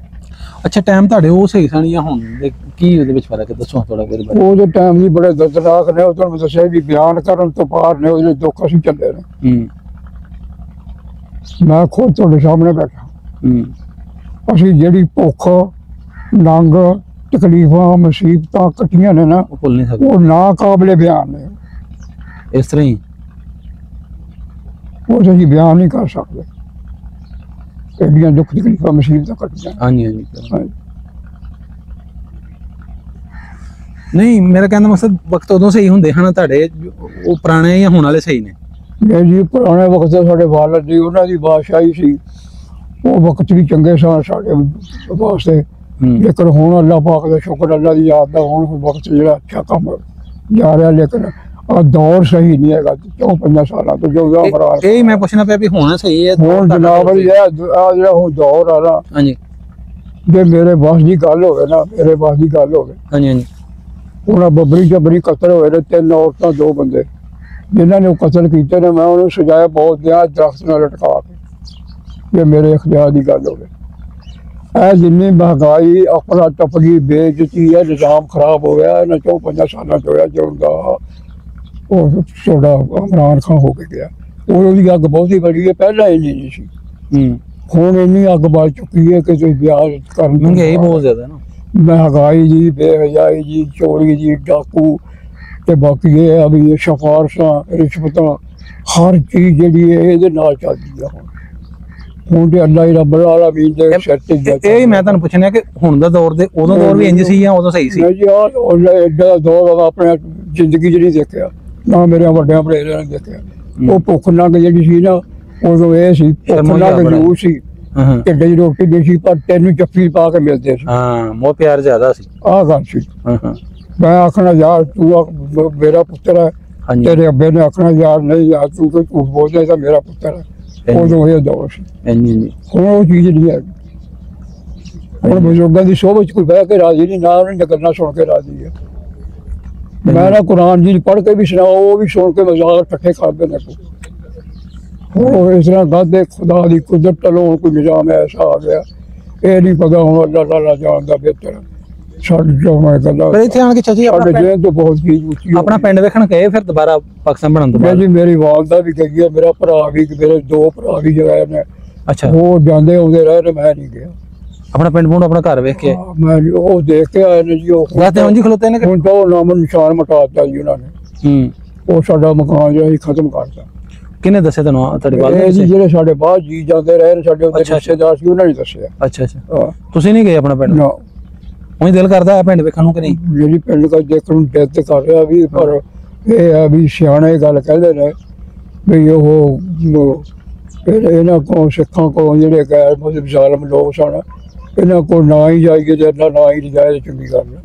ਅੱਛਾ, ਟਾਈਮ ਤੁਹਾਡੇ ਉਹ ਸਹੀ ਸਨ ਜਾਂ ਹੁਣ ਦੇ ਕੀ ਉਹਦੇ ਵਿੱਚ ਫਰਕ ਹੈ, ਦੱਸੋ ਥੋੜਾ ਮੇਰੇ ਬਾਰੇ। ਉਹਦੇ ਟਾਈਮ ਵੀ ਬੜੇ ਦਰਦਨਾਕ ਨੇ, ਉਹ ਤੁਹਾਨੂੰ ਦੱਸਿਆ ਵੀ ਬਿਆਨ ਕਰਨ ਤੋਂ ਪਾਰ ਨੇ, ਉਹਦੇ ਦੁੱਖ ਅਸੀਂ ਚੱਲੇ ਨੇ। ਮੈਂ ਖੁਦ ਤੁਹਾਡੇ ਸਾਹਮਣੇ ਬੈਠਾ। ਅਸੀਂ ਜਿਹੜੀ ਭੁੱਖ, ਨੰਗ, ਤਕਲੀਫਾਂ, ਮੁਸੀਬਤਾਂ ਇਕੱਠੀਆਂ ਨੇ ਨਾ, ਭੁੱਲ ਨਹੀਂ ਸਕਦੇ, ਉਹ ਨਾ ਕਾਬਲੇ ਬਿਆਨ ਨੇ। ਇਸ ਤਰ੍ਹਾਂ ਹੀ ਉਹ ਅਸੀਂ ਬਿਆਨ ਨਹੀਂ ਕਰ ਸਕਦੇ। ਐਡੀਆਂ ਦੁੱਖ ਤਕਲੀਫਾਂ ਮੁਸੀਬਤਾਂ ਕੱਟੀਆਂ। ਹਾਂਜੀ ਹਾਂਜੀ। ਨਹੀਂ ਮੇਰਾ ਕਹਿਣ ਦਾ ਮਕਸਦ ਵਕਤ ਉਦੋਂ ਸਹੀ ਹੁੰਦੇ ਹਨ ਤੁਹਾਡੇ, ਉਹ ਪੁਰਾਣੇ ਜਾਂ ਹੁਣ ਵਾਲੇ ਸਹੀ ਨੇ? ਨਹੀਂ ਜੀ, ਪੁਰਾਣੇ ਵਕਤ ਸਾਡੇ ਵਾਲਦ ਦੀ ਉਹਨਾਂ ਦੀ ਬਾਦਸ਼ਾਹੀ ਸੀ, ਉਹ ਵਕਤ ਵੀ ਚੰਗੇ ਸਨ ਸਾਡੇ ਵਾਸਤੇ। ਲੇਕਿਨ ਹੁਣ ਅੱਲਾਹ ਪਾਕ ਦਾ ਸ਼ੁਕਰ, ਅੱਲਾਹ ਦੀ ਯਾਦ ਦਾ ਹੁਣ ਵਕਤ ਜਿਹੜਾ ਅੱਛਾ ਕੰਮ ਜਾ ਰਿਹਾ, ਲੇਕਿਨ ਆ ਦੌਰ ਸਹੀ ਨਹੀਂ ਹੈਗਾ 4-5 ਸਾਲਾਂ ਤੋਂ ਜੋ ਇਹ ਮੈਂ ਪੁੱਛਣਾ ਪਿਆ ਵੀ ਹੁਣ ਸਹੀ ਹੈ ਹੁਣ ਜਨਾਬ ਜੀ ਆ ਜਿਹੜਾ ਹੁਣ ਦੌਰ ਆ ਨਾ। ਹਾਂਜੀ। ਜੇ ਮੇਰੇ ਬਾਸ ਦੀ ਗੱਲ ਹੋਵੇ ਨਾ, ਮੇਰੇ ਬਾਸ ਦੀ ਗੱਲ ਹੋਵੇ। ਹਾਂਜੀ ਹਾਂਜੀ। ਉਹਨਾਂ ਬੱਬਰੀ ਜਬਰੀ ਕਤਲ ਹੋਏ ਨੇ 3 ਔਰਤਾਂ 2 ਬੰਦੇ, ਜਿਨ੍ਹਾਂ ਨੇ ਉਹ ਕਤਲ ਕੀਤੇ ਨੇ। ਮੈਂ ਉਹਨੂੰ ਸਜਾਇਆ ਬਹੁਤ ਦਿਆ ਦਰਖਤ ਨਾਲ ਲਟਕਾ ਕੇ, ਜੇ ਮੇਰੇ ਇਖਤਿਆਰ ਦੀ ਗੱਲ ਹੋਵੇ। ਇਹ ਜਿੰਨੀ ਮਹਿੰਗਾਈ, ਆਪਣਾ ਟਪਕੀ, ਬੇਇੱਜ਼ਤੀ ਹੈ, ਨਿਜ਼ਾਮ ਖਰਾਬ ਹੋ ਗਿਆ ਇਹਨਾਂ 4-5 ਸਾਲਾਂ 'ਚ ਹੋਇਆ ਜਦੋਂ ਦਾ ਉਹ ਤੁਹਾਡਾ ਇਮਰਾਨ ਖਾਨ ਹੋ ਕੇ ਗਿਆ। ਉਹਦੀ ਅੱਗ ਬਹੁਤੀ ਬੜੀ ਹੈ, ਪਹਿਲਾਂ ਇੰਨੀ ਨਹੀਂ ਸੀ। ਹੁਣ ਇੰਨੀ ਅੱਗ ਬਲ ਚੁੱਕੀ ਹੈ ਕਿ ਤੁਸੀਂ ਵਿਆਹ ਕਰਨ ਮਹਿੰਗਾਈ ਬਹੁਤ ਜ਼ਿਆਦਾ ਨਾ, ਮਹਿੰਗਾਈ ਜੀ, ਬੇਹਜਾਈ ਜੀ, ਚੋਰੀ ਜੀ, ਡਾਕੂ, ਤੇ ਬਾਕੀ ਇਹ ਆ ਵੀ ਸਿਫਾਰਸ਼ਾਂ, ਰਿਸ਼ਵਤਾਂ, ਹਰ ਚੀਜ਼ ਜਿਹੜੀ ਹੈ ਇਹਦੇ ਨਾਲ ਚੱਲਦੀ ਆ। ਹੁਣ ਤੇ ਅੱਲਾਹ ਹੀ ਰੱਬ ਆਲਮੀਨ ਦੇ ਸਿਰ ਤੇ। ਇਹ ਮੈਂ ਤੁਹਾਨੂੰ ਪੁੱਛਣਾ ਕਿ ਹੁਣ ਦਾ ਦੌਰ ਦੇ ਉਦੋਂ ਦੌਰ ਵੀ ਇੰਜ ਸੀ ਜਾਂ ਉਦੋਂ ਸਹੀ ਸੀ? ਜੀ ਏਡਾ ਦੌਰ ਆਪਣੇ ਜ਼ਿੰਦਗੀ 'ਚ ਨਹੀਂ ਦੇਖਿਆ, ਨਾ ਮੇਰੇ ਵੱਡਿਆਂ ਵਡੇਰਿਆਂ ਨੇ ਦੇਖਿਆ। ਉਹ ਭੁੱਖ ਨੰਗ ਜਿਹੜੀ ਸੀ ਨਾ, ਉਦੋਂ ਇਹ ਸੀ ਭੁੱਖ ਨੰਗ ਜ਼ਰੂਰ ਸੀ, ਢਿੱਡ 'ਚ ਰੋਟੀ ਦੇ ਸੀ, ਪਰ ਤੈਨੂੰ ਜੱਫੀ ਪਾ ਕੇ ਮਿਲਦੇ ਸੀ। ਹਾਂ, ਮੋਹ ਪਿਆਰ ਜ਼ਿਆਦਾ ਸੀ। ਆਹ ਗੱਲ ਸੀ। ਮੈਂ ਆਖਣਾ ਯਾਰ ਤੂੰ ਮੇਰਾ ਪੁੱਤਰ ਹੈ, ਤੇਰੇ ਅੱਬੇ ਨੇ ਆਖਣਾ ਯਾਰ ਨਹੀਂ ਯਾਰ ਤੂੰ ਕੋਈ ਝੂਠ ਬੋਲਦਾ ਤਾਂ ਮੇਰਾ ਪੁੱਤਰ ਹੈ। ਉਦੋਂ ਇਹ ਦੌਰ ਸੀ। ਹੁਣ ਉਹ ਚੀਜ਼ ਨਹੀਂ ਹੈ। ਹੁਣ ਬਜ਼ੁਰਗਾਂ ਦੀ ਸੋਭਾ 'ਚ ਕੋਈ ਬਹਿ ਕੇ ਰਾਜੀ ਨਹੀਂ, ਨਾ ਉਹਨਾਂ ਦੀਆਂ ਗੱਲਾਂ ਸੁਣ ਕੇ ਰਾਜੀ ਹੈ। ਮੈਂ ਨਾ ਕੁਰਾਨ ਜੀ ਪੜ੍ਹ ਕੇ ਵੀ ਸੁਣਾਓ, ਉਹ ਵੀ ਸੁਣ ਕੇ ਮਜ਼ਾਕ ਇਕੱਠੇ ਕਰਦੇ ਨੇ। ਹੁਣ ਇਸ ਤਰ੍ਹਾਂ ਗੱਦੇ ਖੁਦਾ ਦੀ ਕੁਦਰਤ ਵੱਲੋਂ ਕੋਈ ਨਿਜ਼ਾਮ ਐਸਾ ਆ ਗਿਆ, ਇਹ ਨਹੀਂ ਪਤਾ। ਹੁਣ ਅੱਲਾਹ ਤਾਲਾ ਜਾਣਦਾ ਬਿਹਤਰ। ਸਾਡੇ ਜੋ ਮੈਂ ਗੱਲਾਂ ਪਰ ਇੱਥੇ ਆਣ ਕੇ ਚਾਚੀ ਸਾਡੇ ਜੇਲ੍ਹ ਤੋਂ ਬਹੁਤ ਚੀਜ਼ ਉੱਚੀ ਆਪਣਾ ਪਿੰਡ ਵੇਖਣ ਗਏ ਫਿਰ ਦੁਬਾਰਾ ਪਾਕਿਸਤਾਨ ਬਣਨ ਤੋਂ ਬਾਅਦ? ਜੀ ਮੇਰੀ ਵਾਲਦਾ ਵੀ ਗਈ ਹੈ, ਮੇਰਾ ਭਰਾ ਵੀ, ਮੇਰੇ 2 ਭਰਾ ਵੀ ਗਏ ਨੇ। ਅੱਛਾ। ਉਹ ਜਾਂਦੇ ਆਉਂਦੇ ਰਹੇ ਨੇ, ਮੈਂ ਨਹੀਂ ਗਿਆ। ਆਪਣਾ ਪਿੰਡ ਪੁੰਡ ਆਪਣਾ ਘਰ ਵੇਖ ਕੇ ਮੈਂ ਉਹ ਦੇਖ ਕੇ ਆਏ ਨੇ ਜੀ। ਉਹ ਖਲੋਤੇ ਨੇ ਹੁਣ ਤਾਂ ਉਹ ਨਾਮ ਨਿਸ਼ਾਨ ਮਿਟਾ ਦਿੱਤਾ ਜੀ ਉਹਨਾਂ ਨੇ। ਉਹ ਸਾਡਾ ਮਕਾਨ ਜਿਹੜਾ ਖਤਮ ਕਰਤਾ। ਕਿਹਨੇ ਦੱਸਿਆ ਤੁਹਾਨੂੰ? ਤੁਹਾਡੇ ਬਾਅਦ ਜਿਹੜੇ ਸਾਡੇ ਬਾਹਰ ਜੀ ਜਾਂਦੇ ਰਹੇ ਨੇ, ਸਾਡੇ ਉੱਤੇ ਰਿਸ਼ਤੇਦਾਰ ਸੀ, ਉਹਨਾਂ ਨੇ ਦੱਸਿਆ। ਅੱਛਾ ਅੱਛਾ। ਤੁਸੀਂ ਨਹੀਂ ਗਏ ਆਪਣਾ ਪਿੰਡ? ਨਾ। ਉਹੀ ਦਿਲ ਕਰਦਾ ਹੈ ਪਿੰਡ ਵੇਖਣ ਨੂੰ ਕਿ ਨਹੀਂ? ਜਿਹੜੀ ਪਿੰਡ ਦਾ ਦੇਖਣ ਨੂੰ ਦਿਲ ਕਰ ਰਿਹਾ ਵੀ, ਪਰ ਇਹ ਆ ਵੀ ਸਿਆਣੇ ਗੱਲ ਕਹਿੰਦੇ ਨੇ ਵੀ ਉਹ ਇਹਨਾਂ ਕੋਲ ਸਿੱਖਾਂ ਕੋਲ ਜਿਹੜੇ ਗੈਰ ਮਜ਼ਹਬ ਜ਼ਾਲਮ ਲੋਕ ਸਨ, ਇਹਨਾਂ ਕੋਲ ਨਾ ਹੀ ਜਾਈਏ ਤੇ ਨਾ ਹੀ ਜਾਏ, ਚੰਗੀ ਗੱਲ ਹੈ।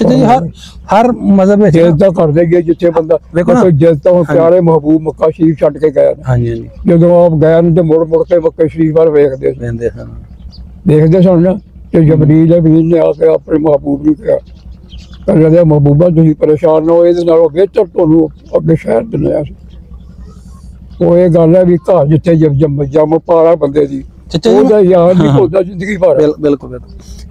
ਜੀ ਹਰ ਮਜ਼ਹਬ ਵਿੱਚ ਜਿੱਦਾਂ ਕਰਦੇ ਗਏ, ਜਿੱਥੇ ਬੰਦਾ ਜਿੱਦਾਂ ਹੁਣ ਪਿਆਰੇ ਮਹਿਬੂਬ ਮੱਕਾ ਸ਼ਰੀਫ ਛੱਡ ਕੇ ਗਏ। ਹਾਂਜੀ ਹਾਂਜੀ। ਜਦੋਂ ਆਪ ਗਏ ਨੇ ਤੇ ਮੁੜ ਕੇ ਮੱਕੇ ਸ਼ਰੀਫ ਵੱਲ ਵੇਖਦੇ ਸਨ ਨਾ, ਤੇ ਜਬਰੀਲ ਅਮੀਨ ਨੇ ਆ ਕੇ ਆਪਣੇ ਮਹਿਬੂਬ ਨੂੰ ਕਿਹਾ, ਕਹਿੰਦੇ ਮਹਿਬੂਬਾ ਤੁਸੀਂ ਪਰੇਸ਼ਾਨ ਹੋ, ਇਹਦੇ ਨਾਲੋਂ ਬਿਹਤਰ ਤੁਹਾਨੂੰ ਅੱਗੇ ਸ਼ਹਿਰ ਦਿੰਦੇ ਸੀ। ਉਹ ਇਹ ਗੱਲ ਹੈ ਵੀ ਘਰ ਜਿੱਥੇ ਜੰਮ ਪਾਲਾ ਬੰਦੇ ਦੀ, ਉਹਦਾ ਯਾਰ ਨਹੀਂ ਭੁੱਲਦਾ ਜ਼ਿੰਦਗੀ ਭਰ। ਬਿਲਕੁਲ।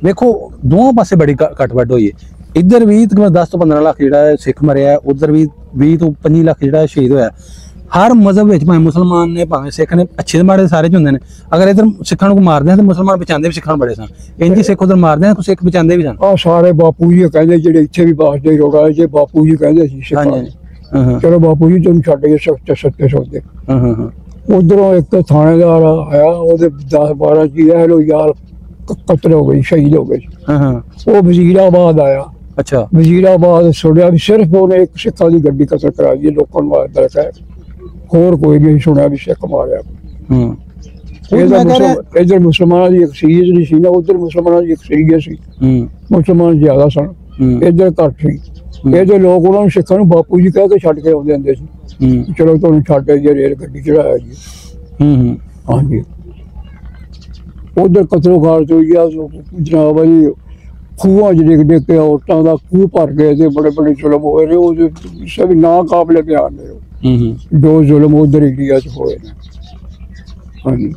ਵੇਖੋ ਦੋਵਾਂ ਪਾਸੇ ਬੜੀ ਘੱਟ ਵੱਢ ਹੋਈ ਹੈ। ਇੱਧਰ ਵੀ 10 ਤੋਂ 15 ਲੱਖ ਜਿਹੜਾ ਸਿੱਖ ਮਰਿਆ, ਉਧਰ ਵੀ 20 ਤੋਂ 25 ਲੱਖ ਜਿਹੜਾ ਸ਼ਹੀਦ ਹੋਇਆ। ਹਰ ਮਜ਼ਹਬ ਵਿੱਚ ਭਾਵੇਂ ਮੁਸਲਮਾਨ ਨੇ ਭਾਵੇਂ ਸਿੱਖ ਨੇ, ਅੱਛੇ ਮਾੜੇ ਸਾਰੇ ਚ ਹੁੰਦੇ ਨੇ। ਅਗਰ ਇੱਧਰ ਸਿੱਖਾਂ ਨੂੰ ਮਾਰਦੇ ਆ ਤੇ ਮੁਸਲਮਾਨ ਬਚਾਉਂਦੇ ਵੀ ਸਿੱਖਾਂ ਨੂੰ ਬੜੇ ਸਨ, ਇੰਝ ਸਿੱਖ ਉਧਰ ਮਾਰਦੇ ਆ, ਸਿੱਖ ਬਚਾਉਂਦੇ ਵੀ ਸਨ। ਆਹ ਸਾਰੇ ਬਾਪੂ ਜੀ ਕਹਿੰਦੇ ਜਿਹੜੇ ਇੱਥੇ ਵੀ ਬਾਸਦੇ ਰੋਗਾ, ਜੇ ਬਾਪੂ ਜੀ ਕਹਿੰਦੇ ਸੀ ਸਿੱਖਾਂ, ਚਲੋ ਬਾਪੂ ਜੀ ਤੁਹਾਨੂੰ ਛੱਡ ਕੇ ਸੱਚੇ ਸੌਦੇ। ਉਧਰੋਂ ਇੱਕ ਥਾਣੇਦਾਰ ਆਇਆ, ਉਹਦੇ 10-12 ਜੀ ਲੋ ਯਾਰ ਕਤਲ ਹੋ ਗਈ, ਸ਼ਹੀਦ ਹੋ ਗਏ। ਉਹ ਵਜ਼ੀਰਾਬਾਦ ਆਇਆ। ਅੱਛਾ। ਵਜ਼ੀਰਾਬਾਦ ਸੁਣਿਆ ਵੀ ਸਿਰਫ ਉਹਨੇ ਇੱਕ ਸਿੱਖਾਂ ਦੀ ਗੱਡੀ ਕਤਲ ਕਰਾਈ ਹੈ, ਲੋਕਾਂ ਨੂੰ ਮਾਰਦਾ ਹੈ, ਹੋਰ ਕੋਈ ਨਹੀਂ ਸੁਣਿਆ ਵੀ ਸਿੱਖ ਮਾਰਿਆ। ਇੱਧਰ ਮੁਸਲਮਾਨਾਂ ਦੀ ਅਕਸੀਅਤ ਨਹੀਂ ਸੀ ਨਾ, ਉਧਰ ਮੁਸਲਮਾਨਾਂ ਦੀ ਅਕਸੀਅਤ ਸੀ। ਮੁਸਲਮਾਨ ਜ਼ਿਆਦਾ ਸਨ, ਇੱਧਰ ਘੱਟ ਸੀ। ਇਹਦੇ ਲੋਕ ਉਹਨਾਂ ਨੂੰ ਸਿੱਖਾਂ ਨੂੰ ਬਾਪੂ ਜੀ ਕਹਿ ਕੇ ਛੱਡ ਕੇ ਆਉਂਦੇ ਹੁੰਦੇ ਸੀ, ਚਲੋ ਤੁਹਾਨੂੰ ਛੱਡ ਜੇ ਰੇਲ ਗੱਡੀ ਚੜਾਇਆ ਜੀ। ਹਾਂਜੀ। ਉਧਰ ਕਤਲੋਗਾਰ ਤੋਂ ਜਨਾਬ ਜੀ ਖੂਹਾਂ ਚ ਡਿੱਗ ਕੇ ਔਰਤਾਂ ਦਾ ਖੂਹ ਭਰ ਗਏ ਤੇ ਬੜੇ ਬੜੇ ਜ਼ੁਲਮ ਹੋਏ ਨੇ। ਉਹ ਸਭ ਨਾ ਕਾਬਲੇ ਬਿਆਨ ਨੇ। 2 ਜ਼ੁਲਮ ਉਧਰ ਇੰਡੀਆ ਚ ਹੋਏ ਨੇ। ਹਾਂਜੀ,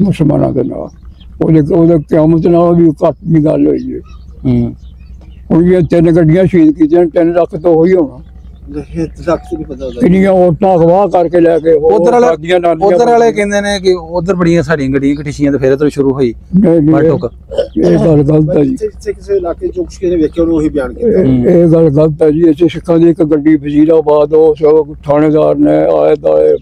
ਮੁਸਲਮਾਨਾਂ ਦੇ ਨਾਲ ਉਹਦੇ ਕਿਆਮਤ ਨਾਲ ਵੀ ਘੱਟ ਦੀ ਗੱਲ ਹੋਈ ਹੈ। ਹੁਣ ਇਹ 3 ਗੱਡੀਆਂ ਸ਼ਹੀਦ ਕੀਤੀਆਂ, 3 ਲੱਖ ਤੋਂ ਹੋਈ ਹੋਣਾ। ਕਿੰਨੀਆਂ ਔਰਤਾਂ ਅਗਵਾ ਕਰਕੇ ਲੈ ਕੇ ਉਧਰ ਵਾਲੇ ਕਹਿੰਦੇ ਨੇ ਕਿ ਉਧਰ ਬੜੀਆਂ ਸਾਡੀਆਂ ਗੱਡੀਆਂ ਕਟਿਸ਼ੀਆਂ ਤੇ ਫਿਰ ਤੋਂ ਸ਼ੁਰੂ ਹੋਈ। ਇਹ ਗੱਲ ਗਲਤ ਹੈ ਜੀ। ਕਿਸੇ ਇਲਾਕੇ ਚ ਕਿਸੇ ਨੇ ਵੇਖਿਆ ਉਹਨੂੰ ਉਹੀ ਬਿਆਨ ਕੀਤਾ। ਇਹ ਗੱਲ ਗਲਤ ਹੈ ਜੀ। ਇੱਥੇ ਸਿੱਖਾਂ ਦੀ ਇੱਕ ਗੱਡੀ ਵਜ਼ੀਰਾਬਾਦ, ਉਹ ਥਾਣੇਦਾਰ ਨੇ ਆਏ ਦਾਏ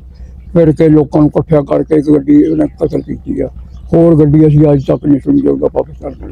ਫਿਰ ਕੇ ਲੋਕਾਂ ਨੂੰ ਇਕੱਠਿਆ ਕਰਕੇ ਇੱਕ ਗੱਡੀ ਉਹਨੇ ਕਤਲ ਕੀਤੀ ਆ। ਹੋਰ ਗੱਡੀ ਅਸੀਂ ਅੱਜ ਤੱਕ ਨਹੀਂ ਸੁਣੀ ਜਾਊਗਾ ਪਾਕਿਸਤਾਨ ਕੋਲ।